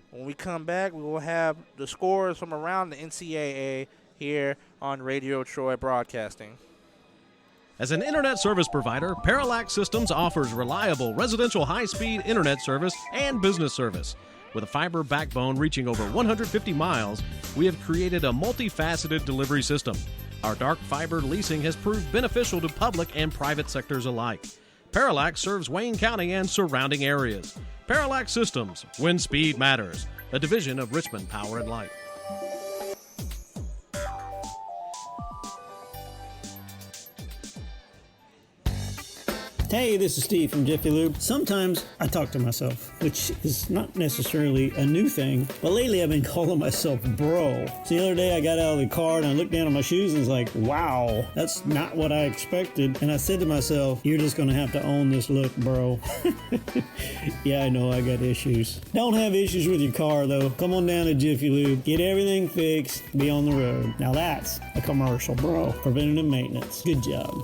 When we come back, we will have the scores from around the NCAA here on Radio Troy Broadcasting. As an internet service provider, Parallax Systems offers reliable residential high-speed internet service and business service. With a fiber backbone reaching over 150 miles, we have created a multifaceted delivery system. Our dark fiber leasing has proved beneficial to public and private sectors alike. Parallax serves Wayne County and surrounding areas. Parallax Systems, when speed matters, a division of Richmond Power and Light. Hey, this is Steve from Jiffy Lube. Sometimes I talk to myself, which is not necessarily a new thing, but lately I've been calling myself bro. So the other day I got out of the car and I looked down at my shoes and was like, wow, that's not what I expected. And I said to myself, you're just gonna have to own this look, bro. Yeah, I know I got issues. Don't have issues with your car though. Come on down to Jiffy Lube, get everything fixed, be on the road. Now that's a commercial, bro. Preventative maintenance. Good job.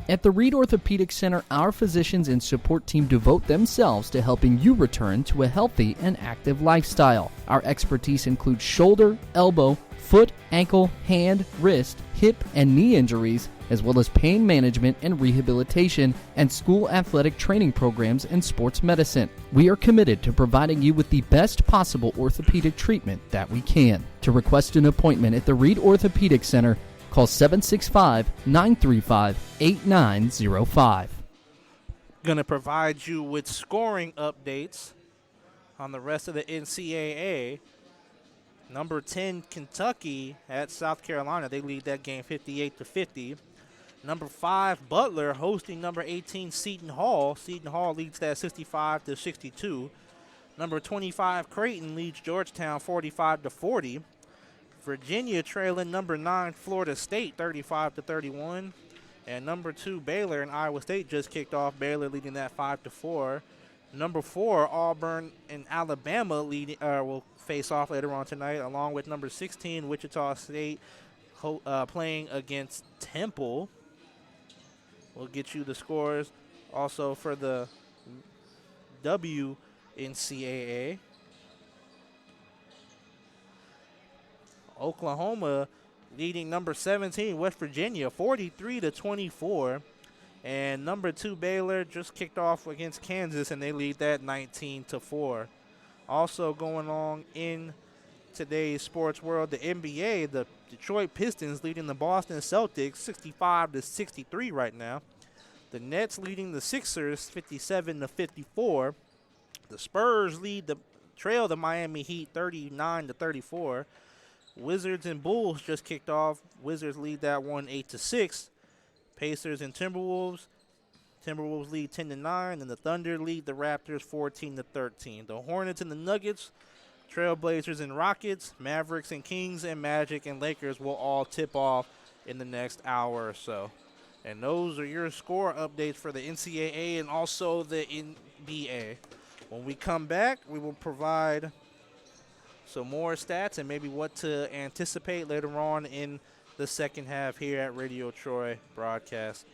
At the Reed Orthopedic Center, our physicians and support team devote themselves to helping you return to a healthy and active lifestyle. Our expertise includes shoulder, elbow, foot, ankle, hand, wrist, hip, and knee injuries, as well as pain management and rehabilitation, and school athletic training programs and sports medicine. We are committed to providing you with the best possible orthopedic treatment that we can. To request an appointment at the Reed Orthopedic Center, call 765-935-8905. Going to provide you with scoring updates on the rest of the NCAA. Number 10, Kentucky at South Carolina. They lead that game 58-50. Number 5, Butler hosting number 18, Seton Hall. Seton Hall leads that 65-62. Number 25, Creighton leads Georgetown 45-40. Virginia trailing number 9, Florida State 35-31. And number 2, Baylor and Iowa State just kicked off. Baylor leading that 5-4. Number 4, Auburn and Alabama will face off later on tonight, along with number 16, Wichita State playing against Temple. We'll get you the scores also for the WNCAA. Oklahoma leading number 17, West Virginia, 43-24. And number 2, Baylor just kicked off against Kansas, and they lead that 19-4. Also going on in today's sports world, the NBA, the Detroit Pistons leading the Boston Celtics 65-63 right now. The Nets leading the Sixers 57-54. The Spurs trail the Miami Heat 39-34. Wizards and Bulls just kicked off. Wizards lead that one 8-6. Pacers and Timberwolves. Timberwolves lead 10-9, and the Thunder lead the Raptors 14-13. The Hornets and the Nuggets, Trailblazers and Rockets, Mavericks and Kings, and Magic and Lakers will all tip off in the next hour or so. And those are your score updates for the NCAA and also the NBA. When we come back, we will provide some more stats and maybe what to anticipate later on in the second half here at Radio Troy broadcast.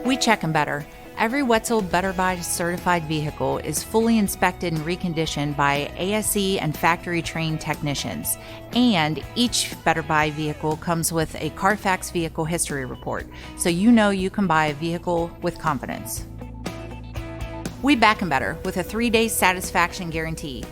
We check them better. Every Wetzel Better Buy certified vehicle is fully inspected and reconditioned by ASE and factory-trained technicians. And each Better Buy vehicle comes with a Carfax vehicle history report, so you know you can buy a vehicle with confidence. We back 'em better with a 3-day satisfaction guarantee.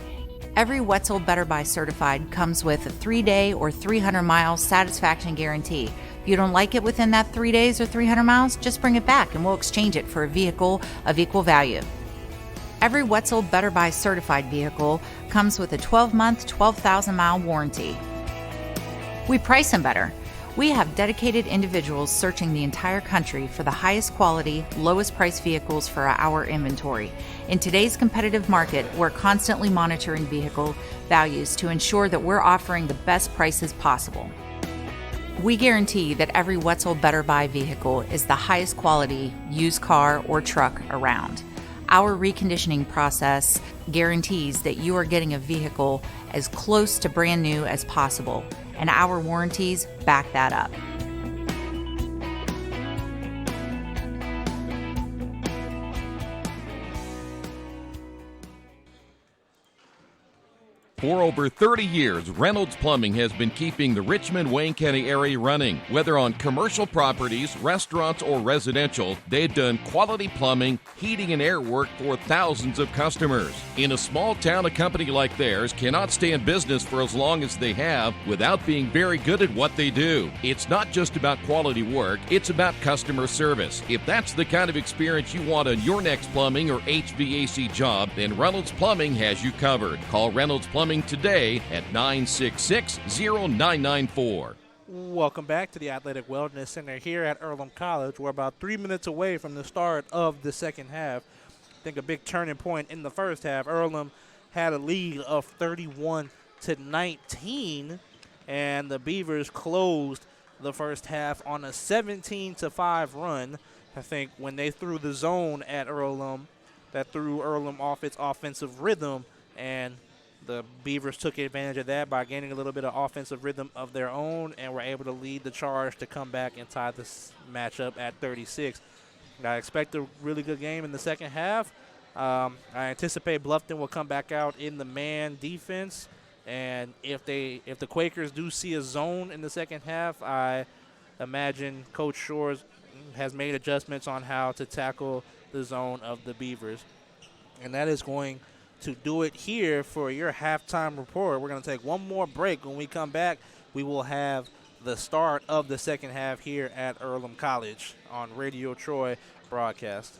Every Wetzel Better Buy certified comes with a 3-day or 300-mile satisfaction guarantee. If you don't like it within that 3 days or 300 miles, just bring it back and we'll exchange it for a vehicle of equal value. Every Wetzel Better Buy certified vehicle comes with a 12-month, 12,000-mile warranty. We price them better. We have dedicated individuals searching the entire country for the highest quality, lowest price vehicles for our inventory. In today's competitive market, we're constantly monitoring vehicle values to ensure that we're offering the best prices possible. We guarantee that every Wetzel Better Buy vehicle is the highest quality used car or truck around. Our reconditioning process guarantees that you are getting a vehicle as close to brand new as possible, and our warranties back that up. For over 30 years, Reynolds Plumbing has been keeping the Richmond-Wayne County area running. Whether on commercial properties, restaurants, or residential, they've done quality plumbing, heating, and air work for thousands of customers. In a small town, a company like theirs cannot stay in business for as long as they have without being very good at what they do. It's not just about quality work, it's about customer service. If that's the kind of experience you want on your next plumbing or HVAC job, then Reynolds Plumbing has you covered. Call Reynolds Plumbing today at 966-0994. Welcome back to the Athletic Wellness Center here at Earlham College. We're about 3 minutes away from the start of the second half. I think a big turning point in the first half. Earlham had a lead of 31-19, and the Beavers closed the first half on a 17-5 run. I think when they threw the zone at Earlham, that threw Earlham off its offensive rhythm, and the Beavers took advantage of that by gaining a little bit of offensive rhythm of their own and were able to lead the charge to come back and tie this matchup at 36. I expect a really good game in the second half. I anticipate Bluffton will come back out in the man defense, and if the Quakers do see a zone in the second half, I imagine Coach Shores has made adjustments on how to tackle the zone of the Beavers. And that is going to do it here for your halftime report. We're going to take one more break. When we come back, we will have the start of the second half here at Earlham College on Radio Troy broadcast.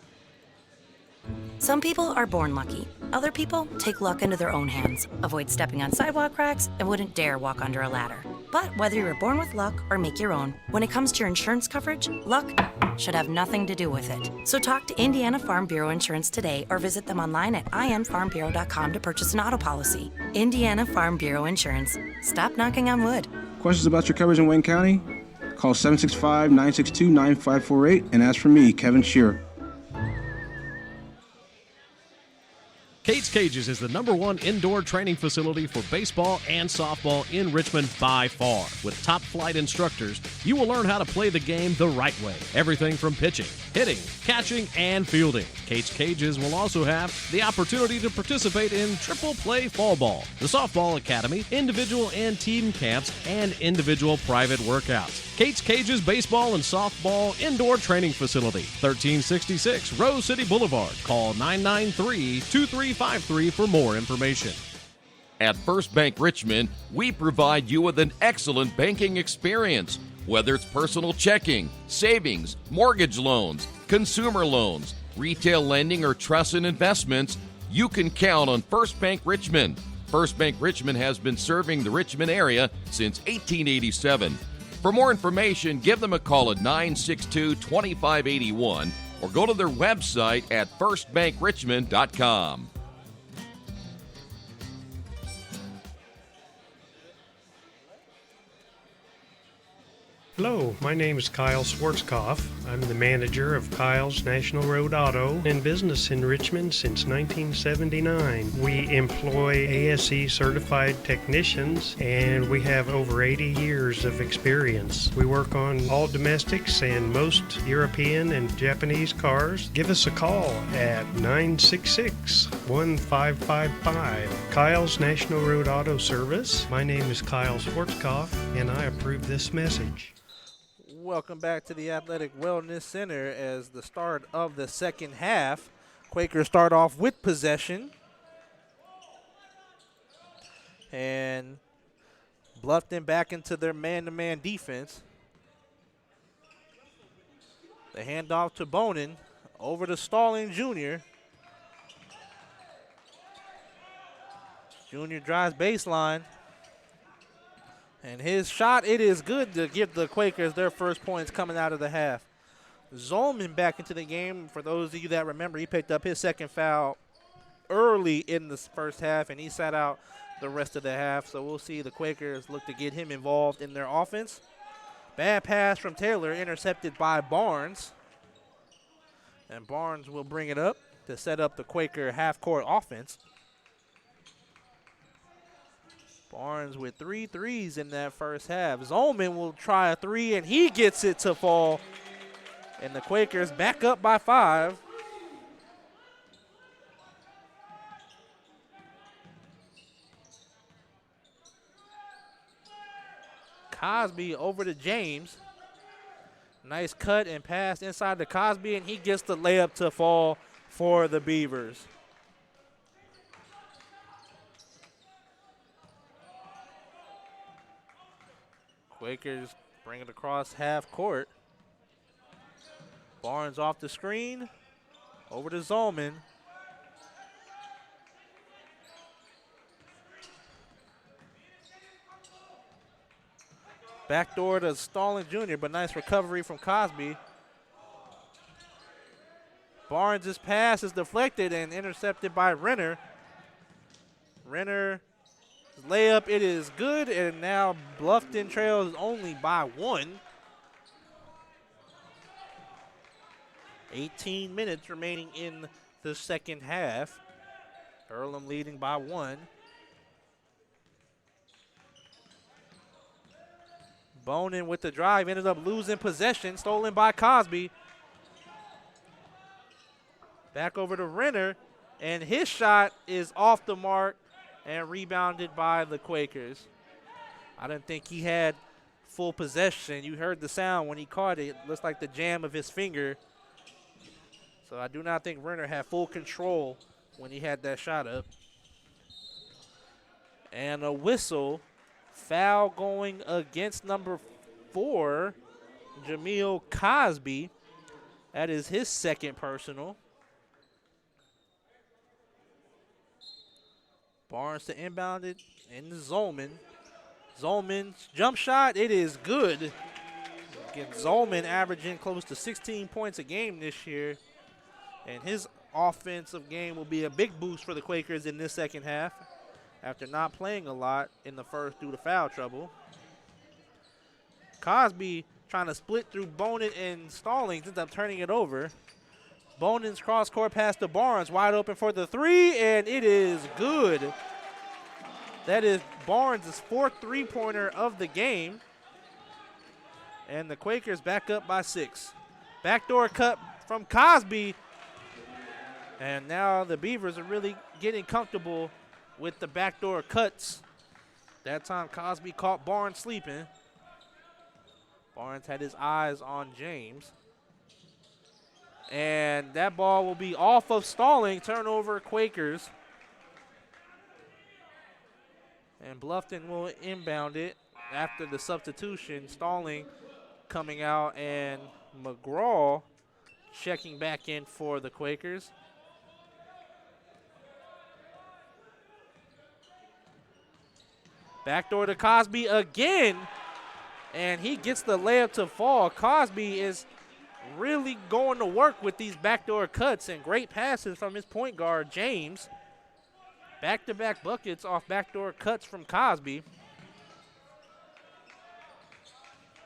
Some people are born lucky. Other people take luck into their own hands, avoid stepping on sidewalk cracks, and wouldn't dare walk under a ladder. But whether you're born with luck or make your own, when it comes to your insurance coverage, luck should have nothing to do with it. So talk to Indiana Farm Bureau Insurance today or visit them online at infarmbureau.com to purchase an auto policy. Indiana Farm Bureau Insurance. Stop knocking on wood. Questions about your coverage in Wayne County? Call 765-962-9548 and ask for me, Kevin Shearer. Kate's Cages is the #1 indoor training facility for baseball and softball in Richmond by far. With top flight instructors, you will learn how to play the game the right way. Everything from pitching, hitting, catching, and fielding. Kate's Cages will also have the opportunity to participate in triple play fall ball, the softball academy, individual and team camps, and individual private workouts. Kate's Cages Baseball and Softball Indoor Training Facility, 1366 Rose City Boulevard. Call 993-2353 for more information. At First Bank Richmond, we provide you with an excellent banking experience. Whether it's personal checking, savings, mortgage loans, consumer loans, retail lending, or trust and investments, you can count on First Bank Richmond. First Bank Richmond has been serving the Richmond area since 1887. For more information, give them a call at 962-2581 or go to their website at firstbankrichmond.com. Hello, my name is Kyle Schwarzkopf. I'm the manager of Kyle's National Road Auto and business in Richmond since 1979. We employ ASE certified technicians and we have over 80 years of experience. We work on all domestics and most European and Japanese cars. Give us a call at 966-1555. Kyle's National Road Auto Service. My name is Kyle Schwarzkopf and I approve this message. Welcome back to the Athletic Wellness Center as the start of the second half. Quakers start off with possession. And Bluffton back into their man-to-man defense. The handoff to Bonin over to Stalling Jr. Jr. drives baseline. And his shot, it is good to give the Quakers their first points coming out of the half. Zolman back into the game. For those of you that remember, he picked up his second foul early in the first half, and he sat out the rest of the half. So we'll see the Quakers look to get him involved in their offense. Bad pass from Taylor, intercepted by Barnes. And Barnes will bring it up to set up the Quaker half-court offense. Barnes with 3 threes in that first half. Zolman will try a three, and he gets it to fall. And the Quakers back up by 5. Cosby over to James. Nice cut and pass inside to Cosby, and he gets the layup to fall for the Beavers. Quakers bring it across half court. Barnes off the screen. Over to Zolman. Backdoor to Stalling Jr., but nice recovery from Cosby. Barnes' pass is deflected and intercepted by Renner. Renner's layup, it is good, and now Bluffton trails only by 1. 18 minutes remaining in the second half. Earlham leading by 1. Bonin with the drive, ended up losing possession, stolen by Cosby. Back over to Renner, and his shot is off the mark and rebounded by the Quakers. I didn't think he had full possession. You heard the sound when he caught it. It looks like the jam of his finger. So I do not think Renner had full control when he had that shot up. And a whistle. Foul going against number 4, Jameel Cosby. That is his second personal. Barnes to inbound it into Zolman. Zolman's jump shot, it is good. Again, Zolman averaging close to 16 points a game this year. And his offensive game will be a big boost for the Quakers in this second half, after not playing a lot in the first due to foul trouble. Cosby trying to split through Bonin and Stallings, ends up turning it over. Bonin's cross-court pass to Barnes, wide open for the 3, and it is good. That is Barnes' 4th three-pointer of the game. And the Quakers back up by 6. Backdoor cut from Cosby. And now the Beavers are really getting comfortable with the backdoor cuts. That time Cosby caught Barnes sleeping. Barnes had his eyes on James. And that ball will be off of Stalling. Turnover Quakers. And Bluffton will inbound it after the substitution. Stalling coming out and McGraw checking back in for the Quakers. Backdoor to Cosby again, and he gets the layup to fall. Cosby is really going to work with these backdoor cuts and great passes from his point guard, James. Back-to-back buckets off backdoor cuts from Cosby.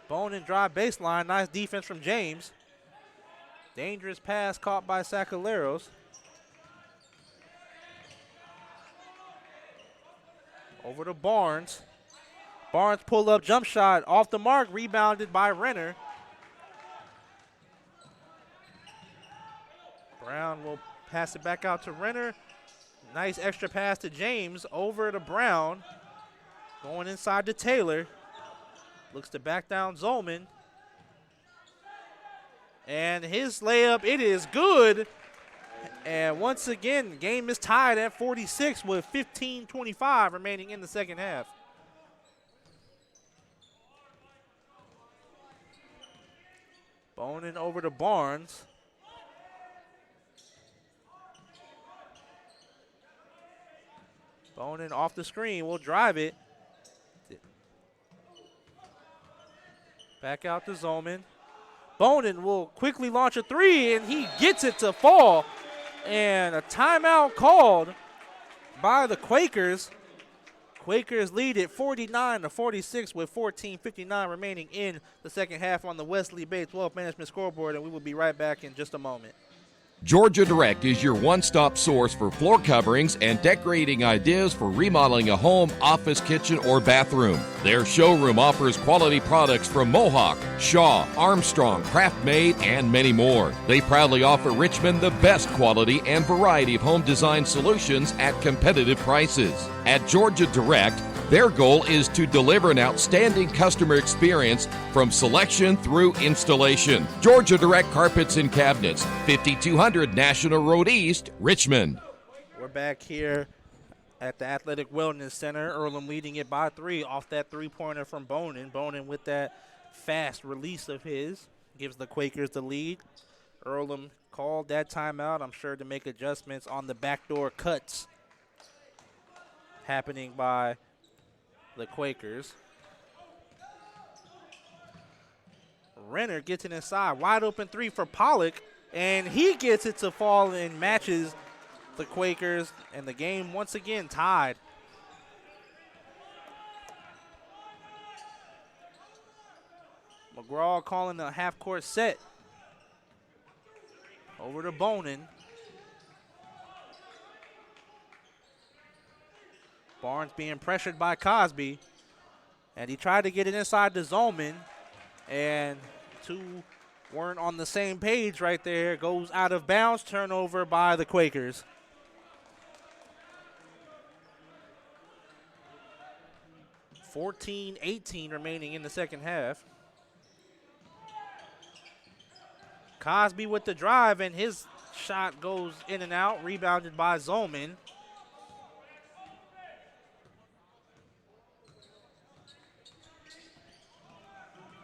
Bonin drive baseline, nice defense from James. Dangerous pass caught by Sacaleros. Over to Barnes. Barnes pull up jump shot off the mark, rebounded by Renner. Brown will pass it back out to Renner. Nice extra pass to James, over to Brown. Going inside to Taylor. Looks to back down Zolman. And his layup, it is good. And once again, game is tied at 46 with 15:25 remaining in the second half. Bonin over to Barnes. Bonin off the screen, will drive it. Back out to Zolman. Bonin will quickly launch a 3, and he gets it to fall. And a timeout called by the Quakers. Quakers lead it 49-46 with 14:59 remaining in the second half on the Wesley Bates Wealth Management scoreboard, and we will be right back in just a moment. Georgia Direct is your one-stop source for floor coverings and decorating ideas for remodeling a home, office, kitchen, or bathroom. Their showroom offers quality products from Mohawk, Shaw, Armstrong, Craft Made, and many more. They proudly offer Richmond the best quality and variety of home design solutions at competitive prices. At Georgia Direct, Their goal is to deliver an outstanding customer experience from selection through installation. Georgia Direct Carpets and Cabinets, 5200 National Road East, Richmond. We're back here at the Athletic Wellness Center. Earlham leading it by 3 off that three-pointer from Bonin. Bonin with that fast release of his gives the Quakers the lead. Earlham called that timeout, I'm sure, to make adjustments on the backdoor cuts happening by the Quakers. Renner gets it inside. Wide open three for Pollock, and he gets it to fall and matches the Quakers, and the game once again tied. McGraw calling the half-court set. Over to Bonin. Barnes being pressured by Cosby. And he tried to get it inside to Zolman. And two weren't on the same page right there. Goes out of bounds. Turnover by the Quakers. (14-18) remaining in the second half. Cosby with the drive, and his shot goes in and out. Rebounded by Zolman.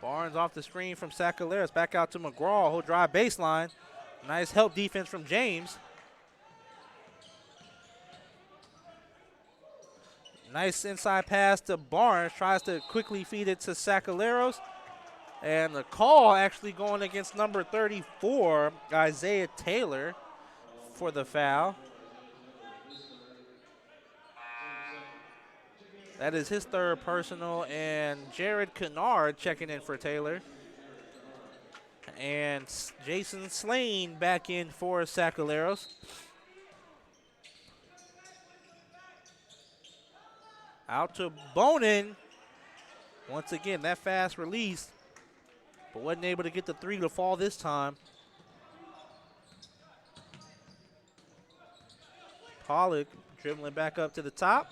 Barnes off the screen from Sacaleras. Back out to McGraw. He'll drive baseline. Nice help defense from James. Nice inside pass to Barnes. Tries to quickly feed it to Sacaleros. And the call actually going against number 34, Isaiah Taylor, for the foul. That is his third personal, and Jared Kennard checking in for Taylor. And Jason Slane back in for Sacaleros. Out to Bonin. Once again, that fast release, but wasn't able to get the three to fall this time. Pollock dribbling back up to the top.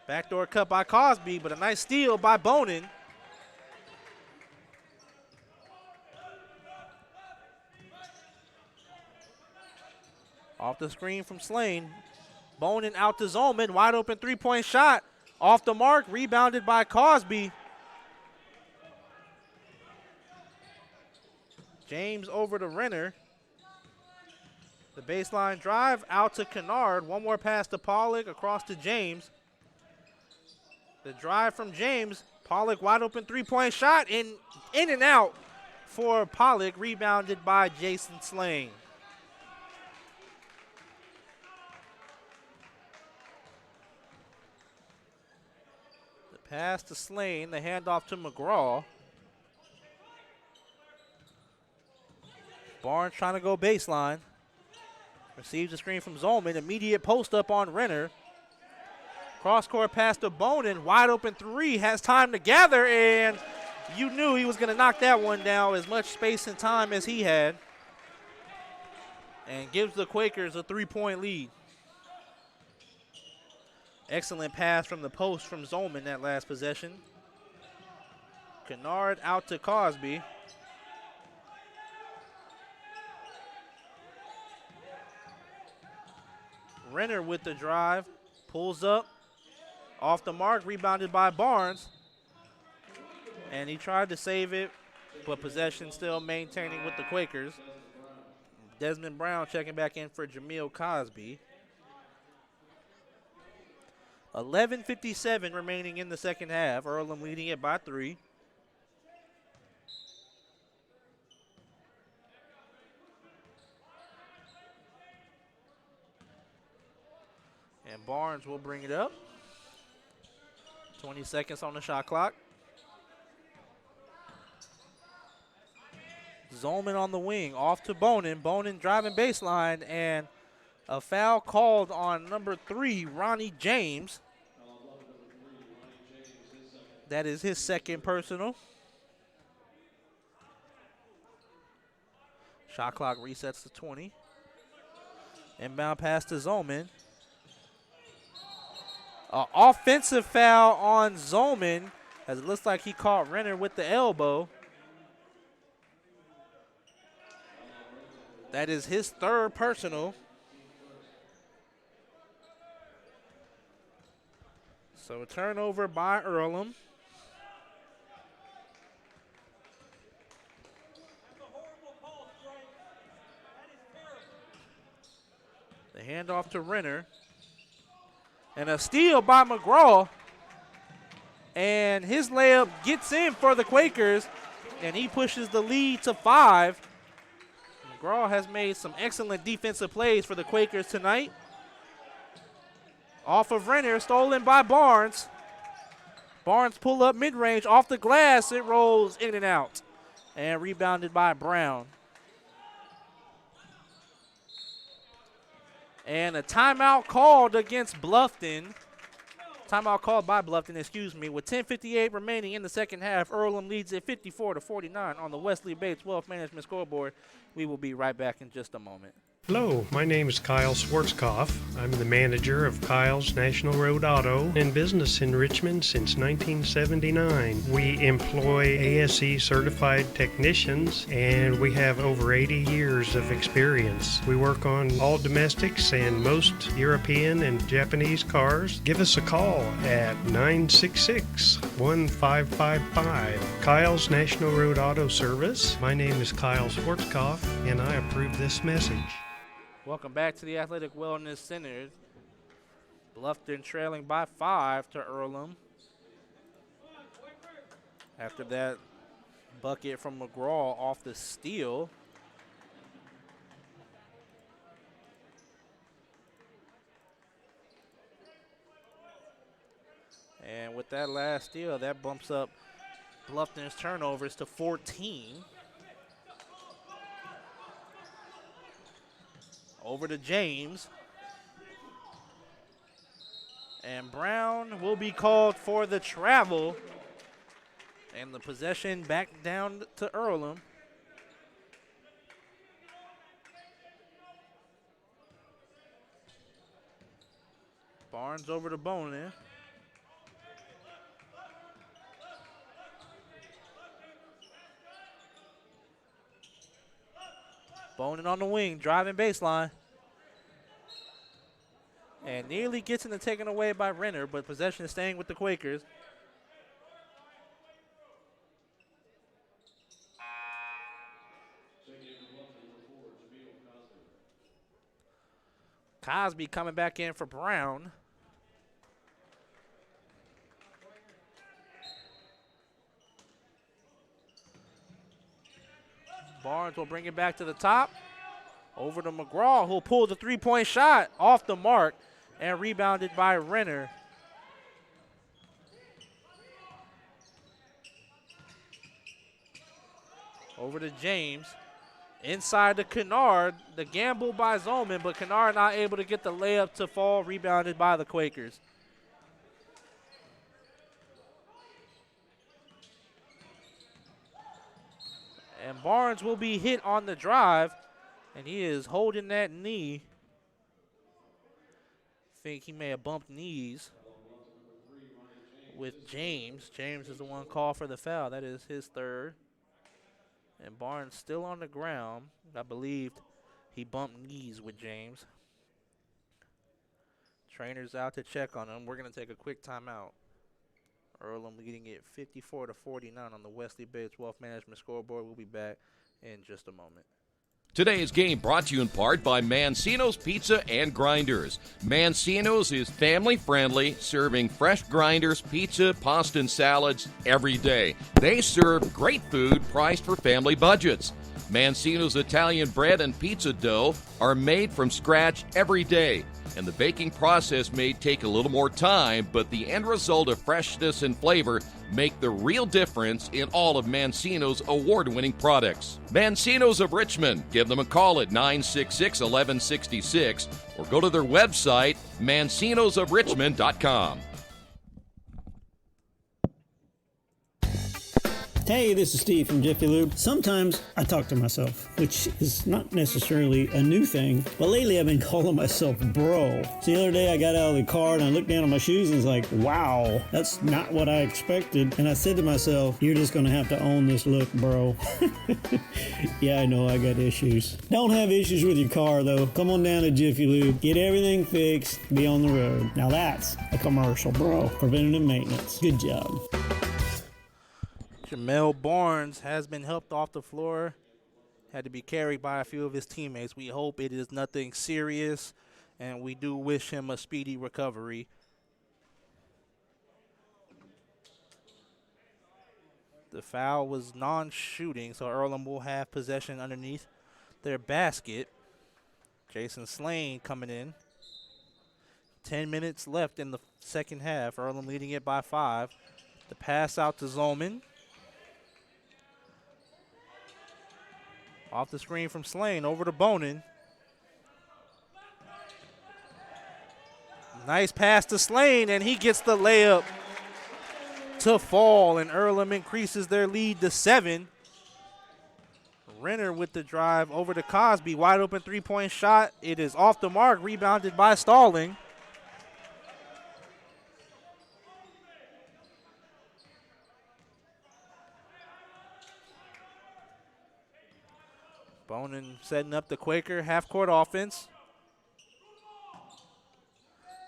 Backdoor cut by Cosby, but a nice steal by Bonin. Off the screen from Slane. Bonin out to Zolman. Wide open three-point shot. Off the mark, rebounded by Cosby. James over to Renner. The baseline drive out to Kennard. One more pass to Pollock, across to James. The drive from James. Pollock wide open three-point shot, and in and out for Pollock, rebounded by Jason Slane. Pass to Slane, the handoff to McGraw. Barnes trying to go baseline. Receives the screen from Zolman. Immediate post up on Renner. Cross-court pass to Bonin. Wide open three. Has time to gather, and you knew he was going to knock that one down, as much space and time as he had. And gives the Quakers a three-point lead. Excellent pass from the post from Zolman that last possession. Kennard out to Cosby. Renner with the drive. Pulls up. Off the mark. Rebounded by Barnes. And he tried to save it, but possession still maintaining with the Quakers. Desmond Brown checking back in for Jameel Cosby. 11:57 remaining in the second half. Earlham leading it by 3. And Barnes will bring it up. 20 seconds on the shot clock. Zolman on the wing, off to Bonin. Bonin driving baseline, and a foul called on number 3, Ronnie James. That is his second personal. Shot clock resets to 20. Inbound pass to Zolman. An offensive foul on Zolman, as it looks like he caught Renner with the elbow. That is his third personal. So a turnover by Earlham. The handoff to Renner. And a steal by McGraw. And his layup gets in for the Quakers, and he pushes the lead to 5. McGraw has made some excellent defensive plays for the Quakers tonight. Off of Renner, stolen by Barnes. Barnes pull up mid-range off the glass. It rolls in and out. And rebounded by Brown. And a timeout called against Bluffton. Timeout called by Bluffton, with 10:58 remaining in the second half. Earlham leads at 54-49 on the Wesley Bates Wealth Management scoreboard. We will be right back in just a moment. Hello, my name is Kyle Schwarzkopf. I'm the manager of Kyle's National Road Auto in business in Richmond since 1979. We employ ASE certified technicians, and we have over 80 years of experience. We work on all domestics and most European and Japanese cars. Give us a call at 966-1555. Kyle's National Road Auto Service. My name is Kyle Schwarzkopf, and I approve this message. Welcome back to the Athletic Wellness Center. Bluffton trailing by 5 to Earlham. After that bucket from McGraw off the steal. And with that last steal, that bumps up Bluffton's turnovers to 14. Over to James. And Brown will be called for the travel. And the possession back down to Earlham. Barnes over to Bonin. Bonin on the wing, driving baseline. And nearly gets into taken away by Renner, but possession is staying with the Quakers. Cosby coming back in for Brown. Barnes will bring it back to the top. Over to McGraw, who'll pull the three-point shot off the mark and rebounded by Renner. Over to James. Inside to Kennard. The gamble by Zolman, but Kennard not able to get the layup to fall. Rebounded by the Quakers. And Barnes will be hit on the drive, and he is holding that knee. I think he may have bumped knees with James. James is the one called for the foul. That is his third. And Barnes still on the ground. I believe he bumped knees with James. Trainer's out to check on him. We're going to take a quick timeout. Earlham leading it 54-49 on the Wesley Bates Wealth Management scoreboard. We'll be back in just a moment. Today's game brought to you in part by Mancino's Pizza and Grinders. Mancino's is family-friendly, serving fresh grinders, pizza, pasta, and salads every day. They serve great food priced for family budgets. Mancino's Italian bread and pizza dough are made from scratch every day, and the baking process may take a little more time, but the end result of freshness and flavor make the real difference in all of Mancino's award-winning products. Mancino's of Richmond. Give them a call at 966-1166 or go to their website, mancinosofrichmond.com. Hey, this is Steve from Jiffy Lube. Sometimes I talk to myself, which is not necessarily a new thing, but lately I've been calling myself bro. So the other day I got out of the car and I looked down at my shoes and was like, wow, that's not what I expected. And I said to myself, you're just gonna have to own this look, bro. Yeah, I know I got issues. Don't have issues with your car though. Come on down to Jiffy Lube, get everything fixed, be on the road. Now that's a commercial, bro. Preventative maintenance. Good job. Jamel Barnes has been helped off the floor, had to be carried by a few of his teammates. We hope it is nothing serious, and we do wish him a speedy recovery. The foul was non-shooting, so Earlham will have possession underneath their basket. Jason Slane coming in. 10 minutes left in the second half. Earlham leading it by 5. The pass out to Zolman. Off the screen from Slane, over to Bonin. Nice pass to Slane, and he gets the layup to fall, and Earlham increases their lead to 7. Renner with the drive over to Cosby. Wide open three-point shot. It is off the mark, rebounded by Stalling. Bonin setting up the Quaker half-court offense.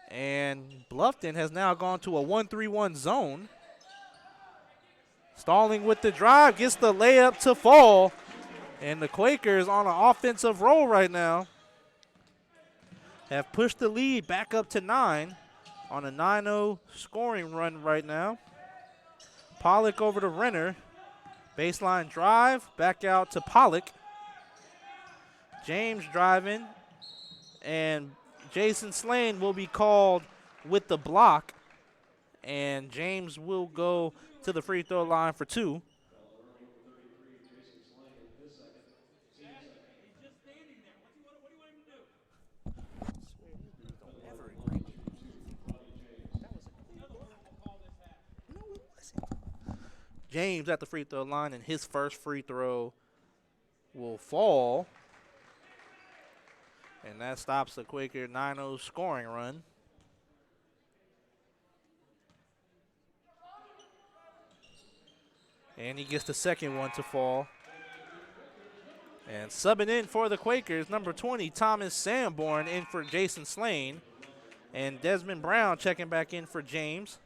And Bluffton has now gone to a 1-3-1 zone. Stalling with the drive, gets the layup to fall. And the Quakers on an offensive roll right now have pushed the lead back up to 9 on a 9-0 scoring run right now. Pollock over to Renner. Baseline drive, back out to Pollock. James driving, and Jason Slane will be called with the block, and James will go to the free throw line for 2. James at the free throw line, and his first free throw will fall. And that stops the Quaker 9-0 scoring run. And he gets the second one to fall. And subbing in for the Quakers, number 20, Thomas Sanborn, in for Jason Slane. And Desmond Brown checking back in for James.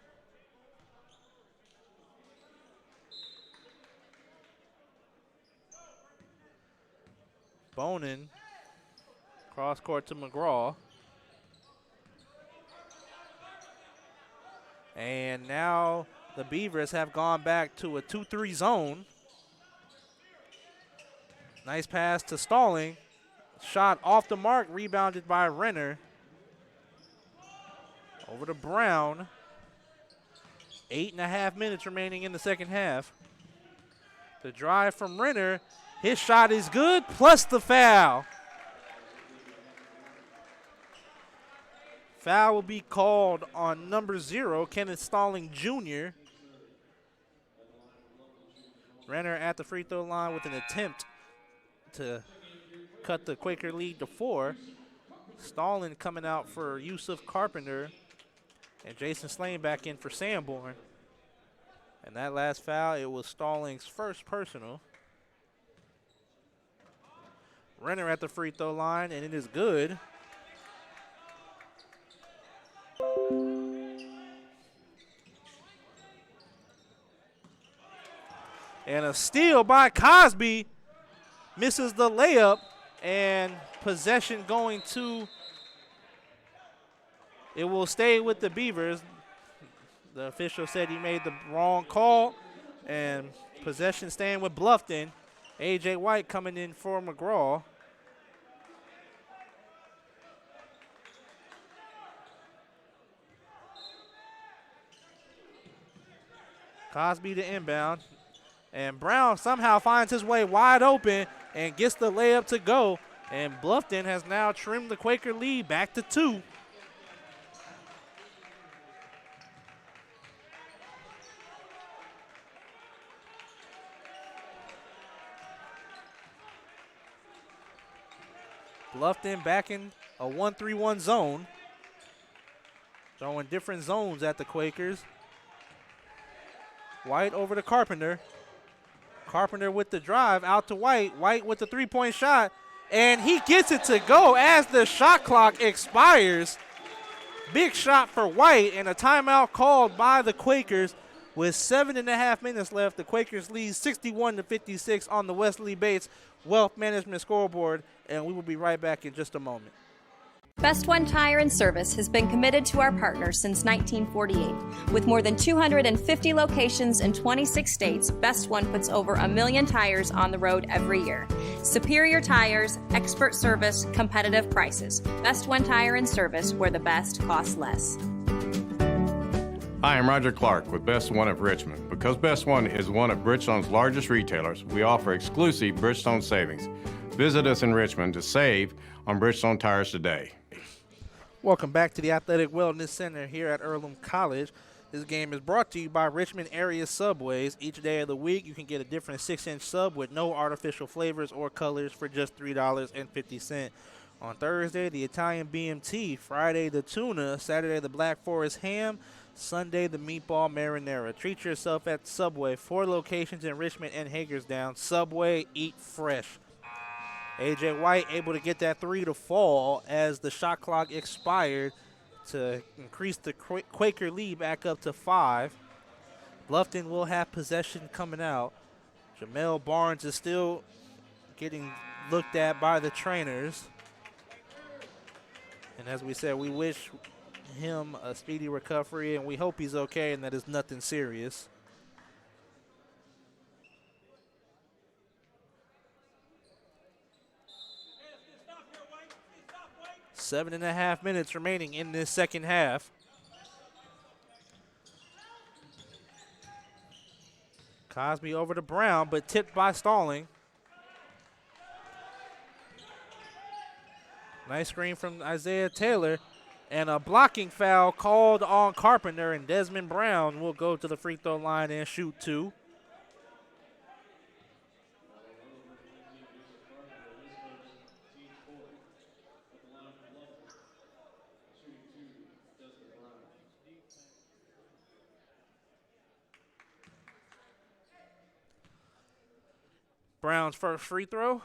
Bonin. Cross court to McGraw. And now the Beavers have gone back to a 2-3 zone. Nice pass to Stalling. Shot off the mark, rebounded by Renner. Over to Brown. 8.5 minutes remaining in the second half. The drive from Renner. His shot is good, plus the foul. Foul will be called on number 0, Kenneth Stalling Jr. Renner at the free throw line with an attempt to cut the Quaker lead to 4. Stalling coming out for Yusuf Carpenter. And Jason Slane back in for Sanborn. And that last foul, it was Stalling's first personal. Renner at the free throw line, and it is good. And a steal by Cosby. Misses the layup, and possession going to, it will stay with the Beavers. The official said he made the wrong call, and possession staying with Bluffton. A.J. White coming in for McGraw. Cosby to inbound. And Brown somehow finds his way wide open and gets the layup to go. And Bluffton has now trimmed the Quaker lead back to 2. Bluffton back in a 1-3-1 zone. Throwing different zones at the Quakers. White over to Carpenter. Carpenter with the drive out to White. White with the three-point shot. And he gets it to go as the shot clock expires. Big shot for White and a timeout called by the Quakers with 7.5 minutes left. The Quakers lead 61-56 on the Wesley Bates Wealth Management scoreboard, and we will be right back in just a moment. Best One Tire and Service has been committed to our partners since 1948. With more than 250 locations in 26 states, Best One puts over 1 million tires on the road every year. Superior tires, expert service, competitive prices. Best One Tire and Service, where the best costs less. Hi, I'm Roger Clark with Best One of Richmond. Because Best One is one of Bridgestone's largest retailers, we offer exclusive Bridgestone savings. Visit us in Richmond to save on Bridgestone tires today. Welcome back to the Athletic Wellness Center here at Earlham College. This game is brought to you by Richmond Area Subways. Each day of the week, you can get a different 6-inch sub with no artificial flavors or colors for just $3.50. On Thursday, the Italian BMT. Friday, the tuna. Saturday, the Black Forest ham. Sunday, the meatball marinara. Treat yourself at Subway. 4 locations in Richmond and Hagerstown. Subway, eat fresh. A.J. White able to get that 3 to fall as the shot clock expired to increase the Quaker lead back up to 5. Bluffton will have possession coming out. Jamel Barnes is still getting looked at by the trainers. And as we said, we wish him a speedy recovery, and we hope he's okay and that it's nothing serious. Seven and a half minutes remaining in this second half. Cosby over to Brown, but tipped by Stalling. Nice screen from Isaiah Taylor. And a blocking foul called on Carpenter, and Desmond Brown will go to the free throw line and shoot 2. Brown's first free throw.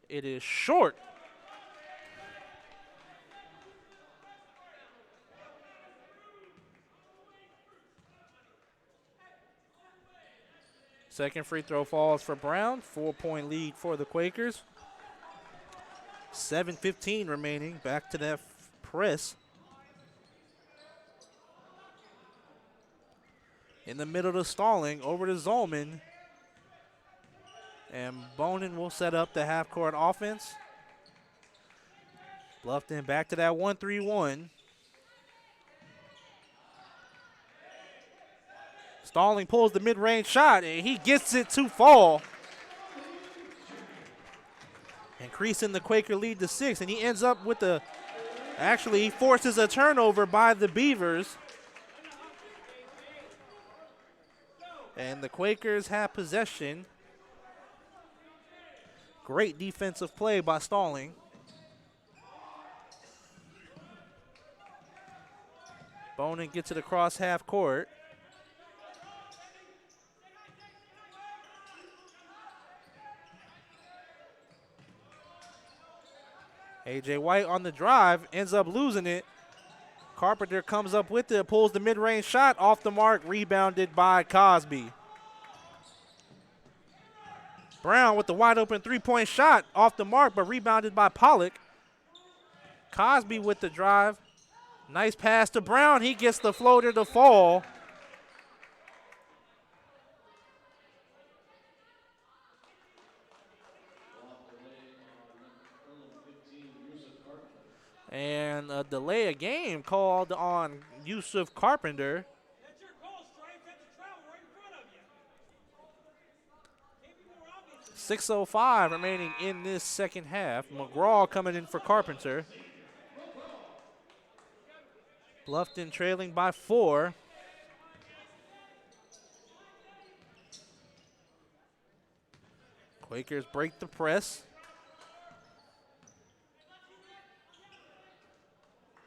It is short. Second free throw falls for Brown. 4-point lead for the Quakers. 7:15 remaining. Back to that press. In the middle to Stalling. Over to Zolman. And Bonin will set up the half-court offense. Bluffton back to that 1-3-1. Stalling pulls the mid-range shot, and he gets it to fall. Increasing the Quaker lead to 6, and he ends up with the, actually he forces a turnover by the Beavers. And the Quakers have possession. Great defensive play by Stalling. Bonin gets it across half court. A.J. White on the drive, ends up losing it. Carpenter comes up with it, pulls the mid-range shot off the mark, rebounded by Cosby. Brown with the wide-open three-point shot off the mark, but rebounded by Pollock. Cosby with the drive. Nice pass to Brown. He gets the floater to fall. And a delay of game called on Yusuf Carpenter. 6:05 remaining in this second half. McGraw coming in for Carpenter. Bluffton trailing by 4. Quakers break the press.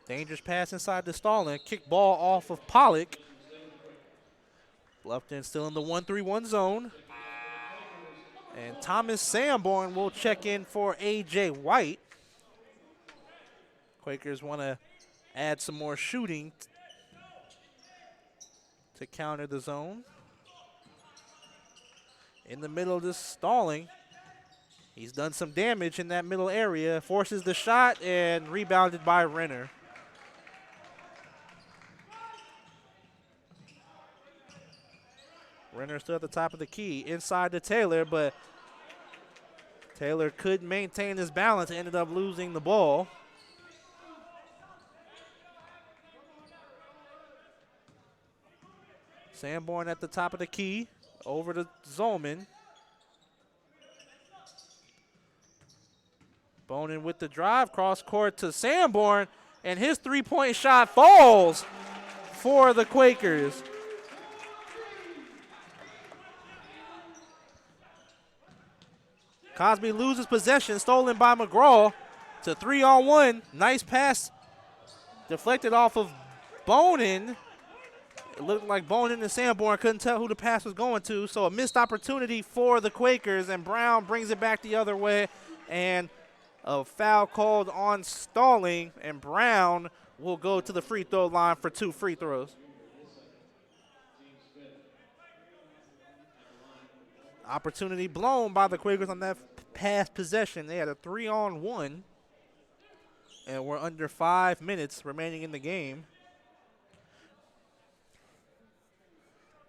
Dangerous pass inside to Stalling. Kick ball off of Pollock. Bluffton still in the 1-3-1 zone. And Thomas Sanborn will check in for A.J. White. Quakers want to add some more shooting to counter the zone. In the middle of this Stalling. He's done some damage in that middle area. Forces the shot and rebounded by Renner. Renner still at the top of the key. Inside to Taylor, but Taylor couldn't maintain his balance. Ended up losing the ball. Sanborn at the top of the key. Over to Zolman. Bonin with the drive. Cross court to Sanborn. And his three-point shot falls for the Quakers. Cosby loses possession, stolen by McGraw to 3-on-1. Nice pass deflected off of Bonin. It looked like Bonin and Sanborn couldn't tell who the pass was going to, so a missed opportunity for the Quakers, and Brown brings it back the other way, and a foul called on Stalling, and Brown will go to the free throw line for 2 free throws. Opportunity blown by the Quakers on that pass possession. They had a 3-on-1, and we're under 5 minutes remaining in the game.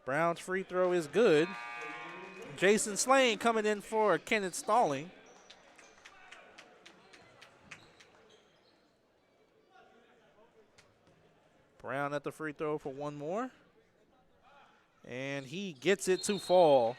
Brown's free throw is good. Jason Slane coming in for Kenneth Stalling. Brown at the free throw for one more. And he gets it to fall.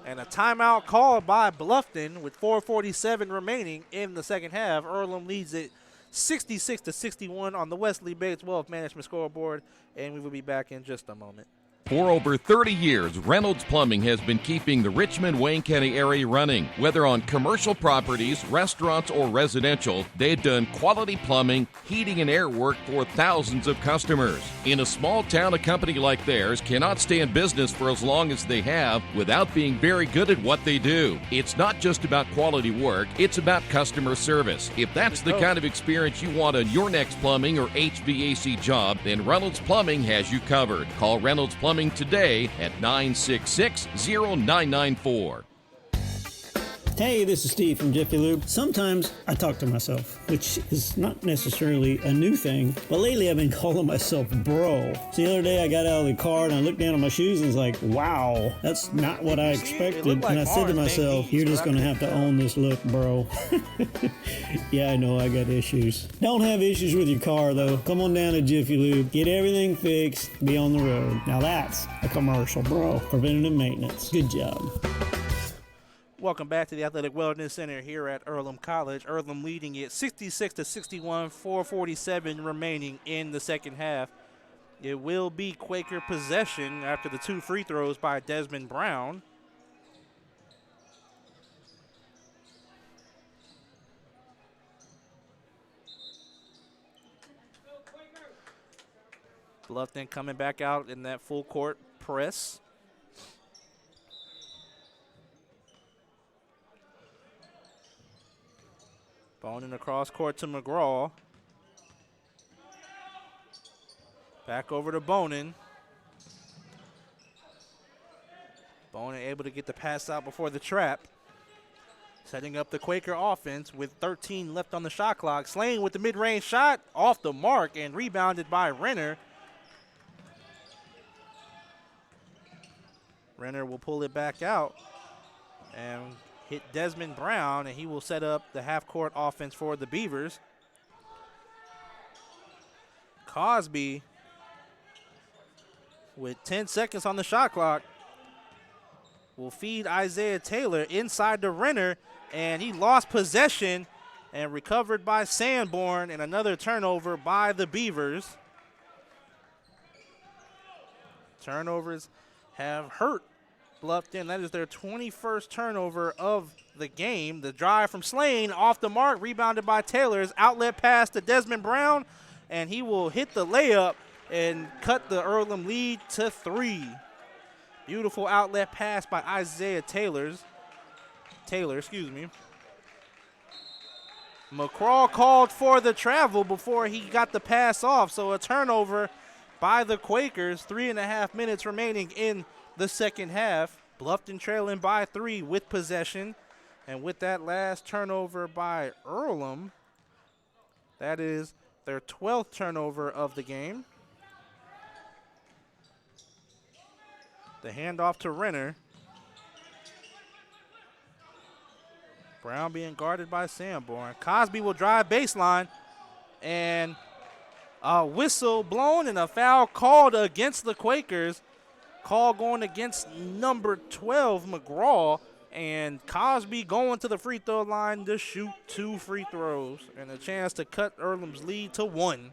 And a timeout called by Bluffton with 4:47 remaining in the second half. Earlham leads it 66-61 on the Wesley Bates Wealth Management scoreboard, and we will be back in just a moment. For over 30 years, Reynolds Plumbing has been keeping the Richmond-Wayne County area running. Whether on commercial properties, restaurants, or residential, they've done quality plumbing, heating, and air work for thousands of customers. In a small town, a company like theirs cannot stay in business for as long as they have without being very good at what they do. It's not just about quality work, it's about customer service. If that's the kind of experience you want on your next plumbing or HVAC job, then Reynolds Plumbing has you covered. Call Reynolds Plumbing today at 966-0994. Hey, this is Steve from Jiffy Lube. Sometimes I talk to myself, which is not necessarily a new thing, but lately I've been calling myself bro. So the other day I got out of the car and I looked down at my shoes and was like, wow, that's not what I expected. And I said to myself, you're just going to have to own this look, bro. Yeah, I know I got issues. Don't have issues with your car, though. Come on down to Jiffy Lube, get everything fixed, be on the road. Now that's a commercial, bro. Preventative maintenance. Good job. Welcome back to the Athletic Wellness Center here at Earlham College. Earlham leading it 66-61, 4:47 remaining in the second half. It will be Quaker possession after the 2 free throws by Desmond Brown. Bluffton coming back out in that full court press. Bonin across court to McGraw. Back over to Bonin. Bonin able to get the pass out before the trap. Setting up the Quaker offense with 13 left on the shot clock. Slane with the mid-range shot off the mark and rebounded by Renner. Renner will pull it back out and hit Desmond Brown, and he will set up the half-court offense for the Beavers. Cosby with 10 seconds on the shot clock will feed Isaiah Taylor inside to Renner, and he lost possession and recovered by Sanborn, and another turnover by the Beavers. Turnovers have hurt Bluffton. That is their 21st turnover of the game. The drive from Slane off the mark, rebounded by Taylor's outlet pass to Desmond Brown, and he will hit the layup and cut the Earlham lead to 3. Beautiful outlet pass by Isaiah Taylor, McCraw called for the travel before he got the pass off, so a turnover by the Quakers. 3.5 minutes remaining in the second half. Bluffton trailing by 3 with possession. And with that last turnover by Earlham, that is their 12th turnover of the game. The handoff to Renner. Brown being guarded by Sanborn. Cosby will drive baseline, and a whistle blown and a foul called against the Quakers. Call going against number 12, McGraw, and Cosby going to the free throw line to shoot 2 free throws and a chance to cut Earlham's lead to 1.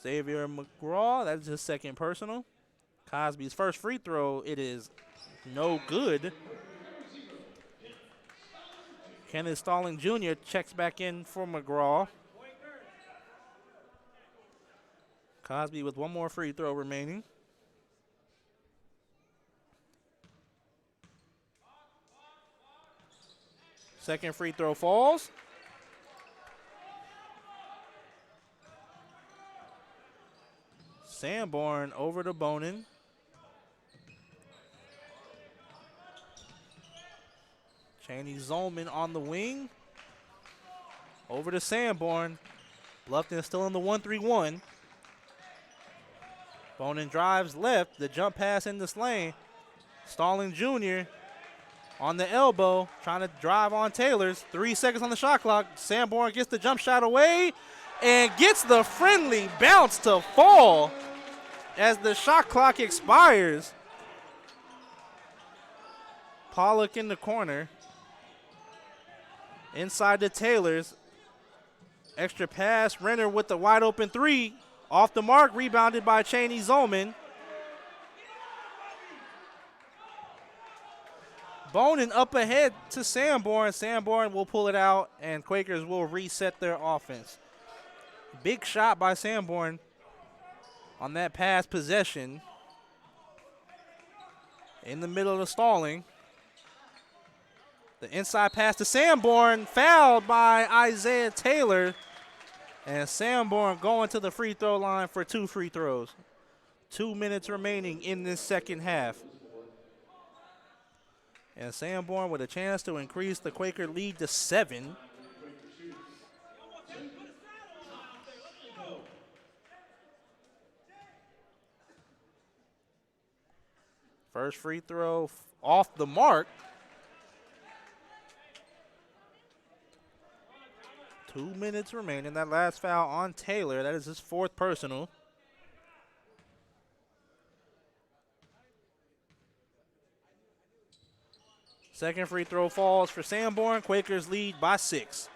Xavier McGraw, that's his second personal. Cosby's first free throw, it is no good. Kenneth Stalling Jr. checks back in for McGraw. Cosby with one more free throw remaining. Second free throw falls. Sanborn over to Bonin. Chaney Zolman on the wing. Over to Sanborn. Bluffton is still in the 1-3-1. Bonin drives left. The jump pass in this lane. Stalling Jr. on the elbow, trying to drive on Taylor's. 3 seconds on the shot clock. Sanborn gets the jump shot away and gets the friendly bounce to fall as the shot clock expires. Pollock in the corner. Inside to Taylor's. Extra pass. Renner with the wide open 3. Off the mark, rebounded by Chaney Zolman. Bonin up ahead to Sanborn. Sanborn will pull it out, and Quakers will reset their offense. Big shot by Sanborn on that pass possession. In the middle of Stalling. The inside pass to Sanborn, fouled by Isaiah Taylor. And Sanborn going to the free throw line for 2 free throws. 2 minutes remaining in this second half. And Sanborn with a chance to increase the Quaker lead to 7. First free throw off the mark. 2 minutes remaining. That last foul on Taylor. That is his 4th personal. Second free throw falls for Sanborn. Quakers lead by 6.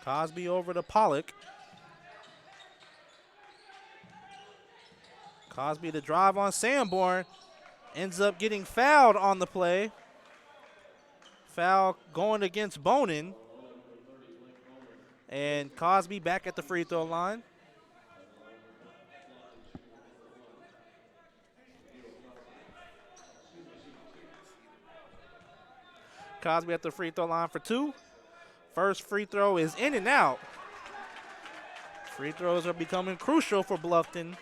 Cosby over to Pollock. Cosby to drive on Sanborn. Ends up getting fouled on the play. Foul going against Bonin. And Cosby back at the free throw line. Cosby at the free throw line for 2. First free throw is in and out. Free throws are becoming crucial for Bluffton.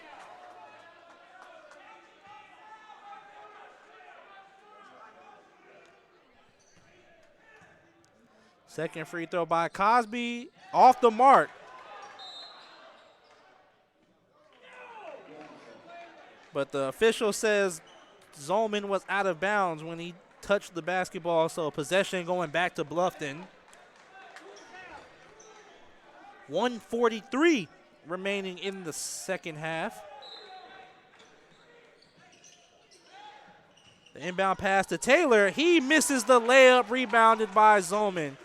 Second free throw by Cosby, off the mark. But the official says Zolman was out of bounds when he touched the basketball, so possession going back to Bluffton. 1:43 remaining in the second half. The inbound pass to Taylor. He misses the layup, rebounded by Zolman.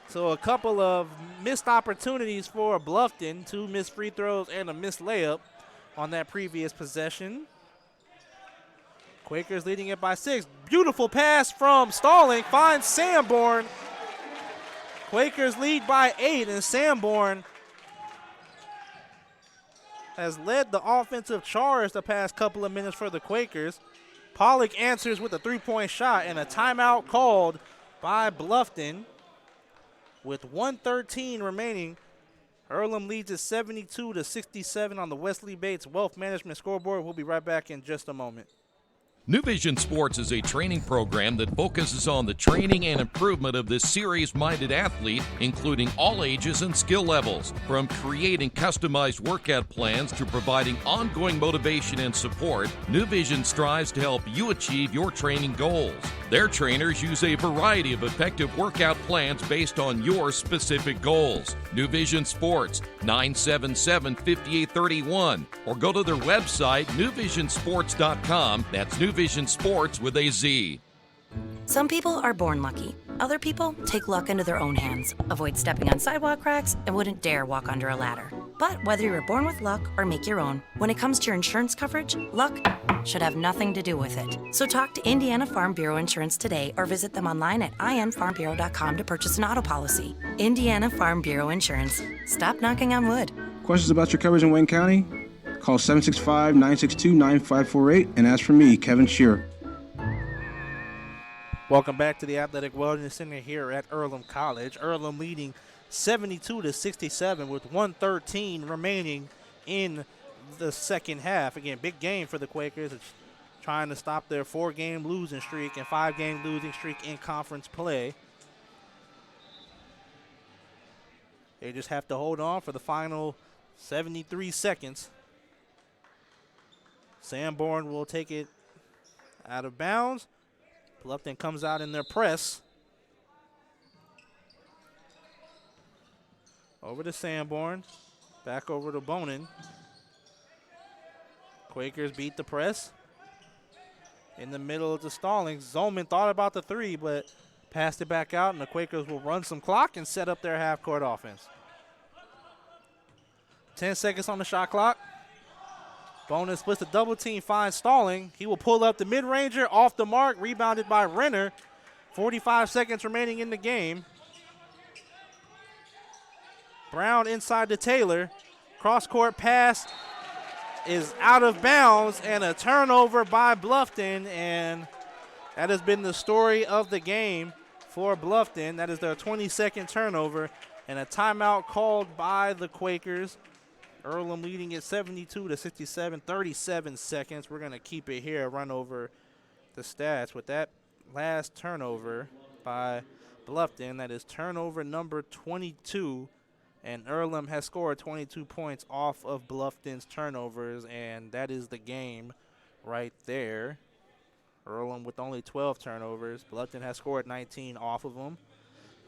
So a couple of missed opportunities for Bluffton. 2 missed free throws and a missed layup on that previous possession. Quakers leading it by 6. Beautiful pass from Stalling. Finds Sanborn. Quakers lead by 8, and Sanborn has led the offensive charge the past couple of minutes for the Quakers. Pollock answers with a three-point shot, and a timeout called by Bluffton. With 1:13 remaining, Earlham leads it 72-67 on the Wesley Bates Wealth Management scoreboard. We'll be right back in just a moment. New Vision Sports is a training program that focuses on the training and improvement of the serious-minded athlete, including all ages and skill levels. From creating customized workout plans to providing ongoing motivation and support, New Vision strives to help you achieve your training goals. Their trainers use a variety of effective workout plans based on your specific goals. New Vision Sports, 977-5831, or go to their website, newvisionsports.com. That's New Vision Sports with a Z. Some people are born lucky. Other people take luck into their own hands, avoid stepping on sidewalk cracks, and wouldn't dare walk under a ladder. But whether you were born with luck or make your own, when it comes to your insurance coverage, luck should have nothing to do with it. So talk to Indiana Farm Bureau Insurance today or visit them online at infarmbureau.com to purchase an auto policy. Indiana Farm Bureau Insurance. Stop knocking on wood. Questions about your coverage in Wayne County? Call 765-962-9548 and ask for me, Kevin Shearer. Welcome back to the Athletic Wellness Center here at Earlham College. Earlham leading 72-67 with 1:13 remaining in the second half. Again, big game for the Quakers. It's trying to stop their 4-game losing streak and 5-game losing streak in conference play. They just have to hold on for the final 73 seconds. Sanborn will take it out of bounds. Bluffton comes out in their press. Over to Sanborn. Back over to Bonin. Quakers beat the press. In the middle of the Stallings. Zolman thought about the three, but passed it back out, and the Quakers will run some clock and set up their half-court offense. 10 seconds on the shot clock. Bonin splits the double team, finds Stalling. He will pull up the mid-ranger off the mark, rebounded by Renner. 45 seconds remaining in the game. Brown inside to Taylor. Cross-court pass is out of bounds, and a turnover by Bluffton, and that has been the story of the game for Bluffton. That is their 22nd turnover, and a timeout called by the Quakers. Earlham leading at 72-67, 37 seconds. We're going to keep it here, run over the stats with that last turnover by Bluffton. That is turnover number 22, and Earlham has scored 22 points off of Bluffton's turnovers, and that is the game right there. Earlham with only 12 turnovers. Bluffton has scored 19 off of them,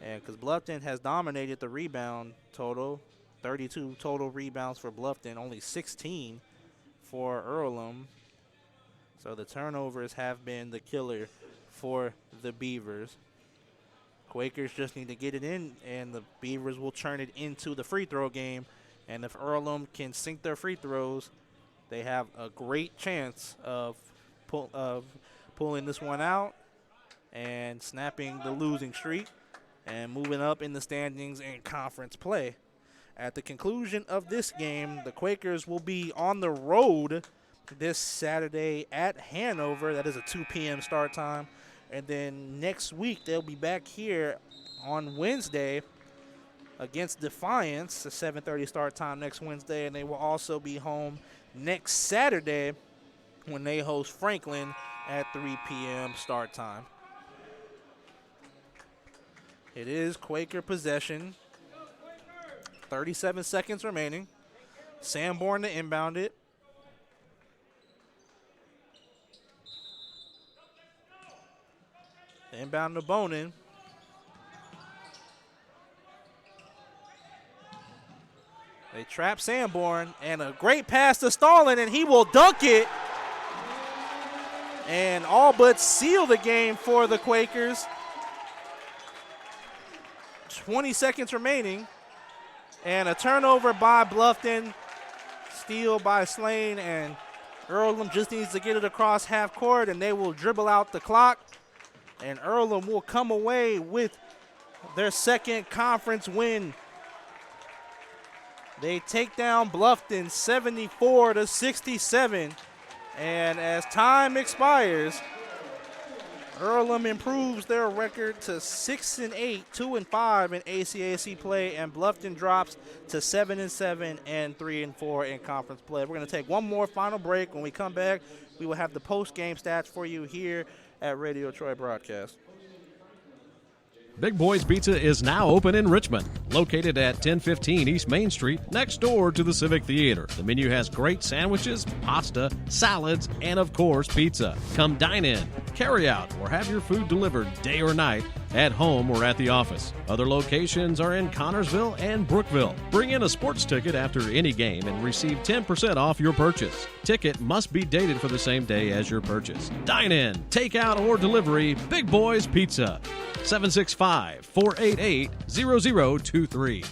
and because Bluffton has dominated the rebound total, 32 total rebounds for Bluffton, only 16 for Earlham. So the turnovers have been the killer for the Beavers. Quakers just need to get it in, and the Beavers will turn it into the free throw game. And if Earlham can sink their free throws, they have a great chance of pulling this one out and snapping the losing streak and moving up in the standings in conference play. At the conclusion of this game, the Quakers will be on the road this Saturday at Hanover. That is a 2 p.m. start time. And then next week, they'll be back here on Wednesday against Defiance, a 7:30 start time next Wednesday. And they will also be home next Saturday when they host Franklin at 3 p.m. start time. It is Quaker possession. 37 seconds remaining. Sanborn to inbound it. Inbound to Bonin. They trap Sanborn, and a great pass to Stalling, and he will dunk it. And all but seal the game for the Quakers. 20 seconds remaining. And a turnover by Bluffton, steal by Slane, and Earlham just needs to get it across half court, and they will dribble out the clock. And Earlham will come away with their second conference win. They take down Bluffton 74-67. And as time expires, Earlham improves their record to 6-8, 2-5 in ACAC play, and Bluffton drops to 7-7 and 3-4 in conference play. We're going to take one more final break. When we come back, we will have the post-game stats for you here at Radio Troy Broadcast. Big Boys Pizza is now open in Richmond, located at 1015 East Main Street, next door to the Civic Theater. The menu has great sandwiches, pasta, salads, and of course, pizza. Come dine in, carry out, or have your food delivered day or night, at home or at the office. Other locations are in Connorsville and Brookville. Bring in a sports ticket after any game and receive 10% off your purchase. Ticket must be dated for the same day as your purchase. Dine in, take out, or delivery, Big Boys Pizza. 765-488-0023.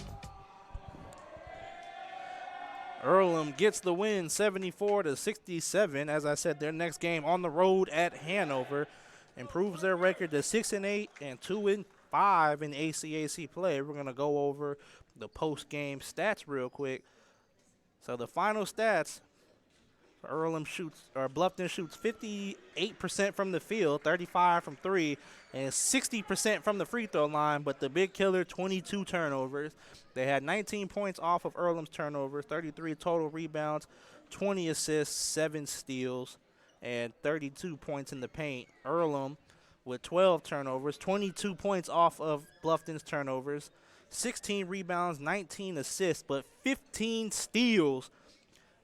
Earlham gets the win 74-67. As I said, their next game on the road at Hanover improves their record to 6-8 and 2-5 in ACAC play. We're going to go over the post-game stats real quick. So the final stats, Bluffton shoots 58% from the field, 35 from three, and 60% from the free throw line, but the big killer, 22 turnovers. They had 19 points off of Earlham's turnovers, 33 total rebounds, 20 assists, 7 steals, and 32 points in the paint. Earlham with 12 turnovers, 22 points off of Bluffton's turnovers, 16 rebounds, 19 assists, but 15 steals.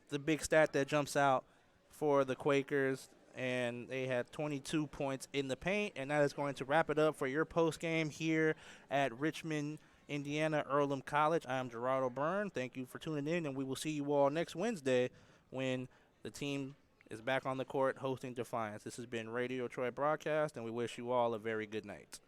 The big stat that jumps out for the Quakers, and they had 22 points in the paint, and that is going to wrap it up for your post game here at Richmond, Indiana, Earlham College. I am Gerardo Byrne. Thank you for tuning in, and we will see you all next Wednesday when the team is back on the court hosting Defiance. This has been Radio Troy Broadcast, and we wish you all a very good night.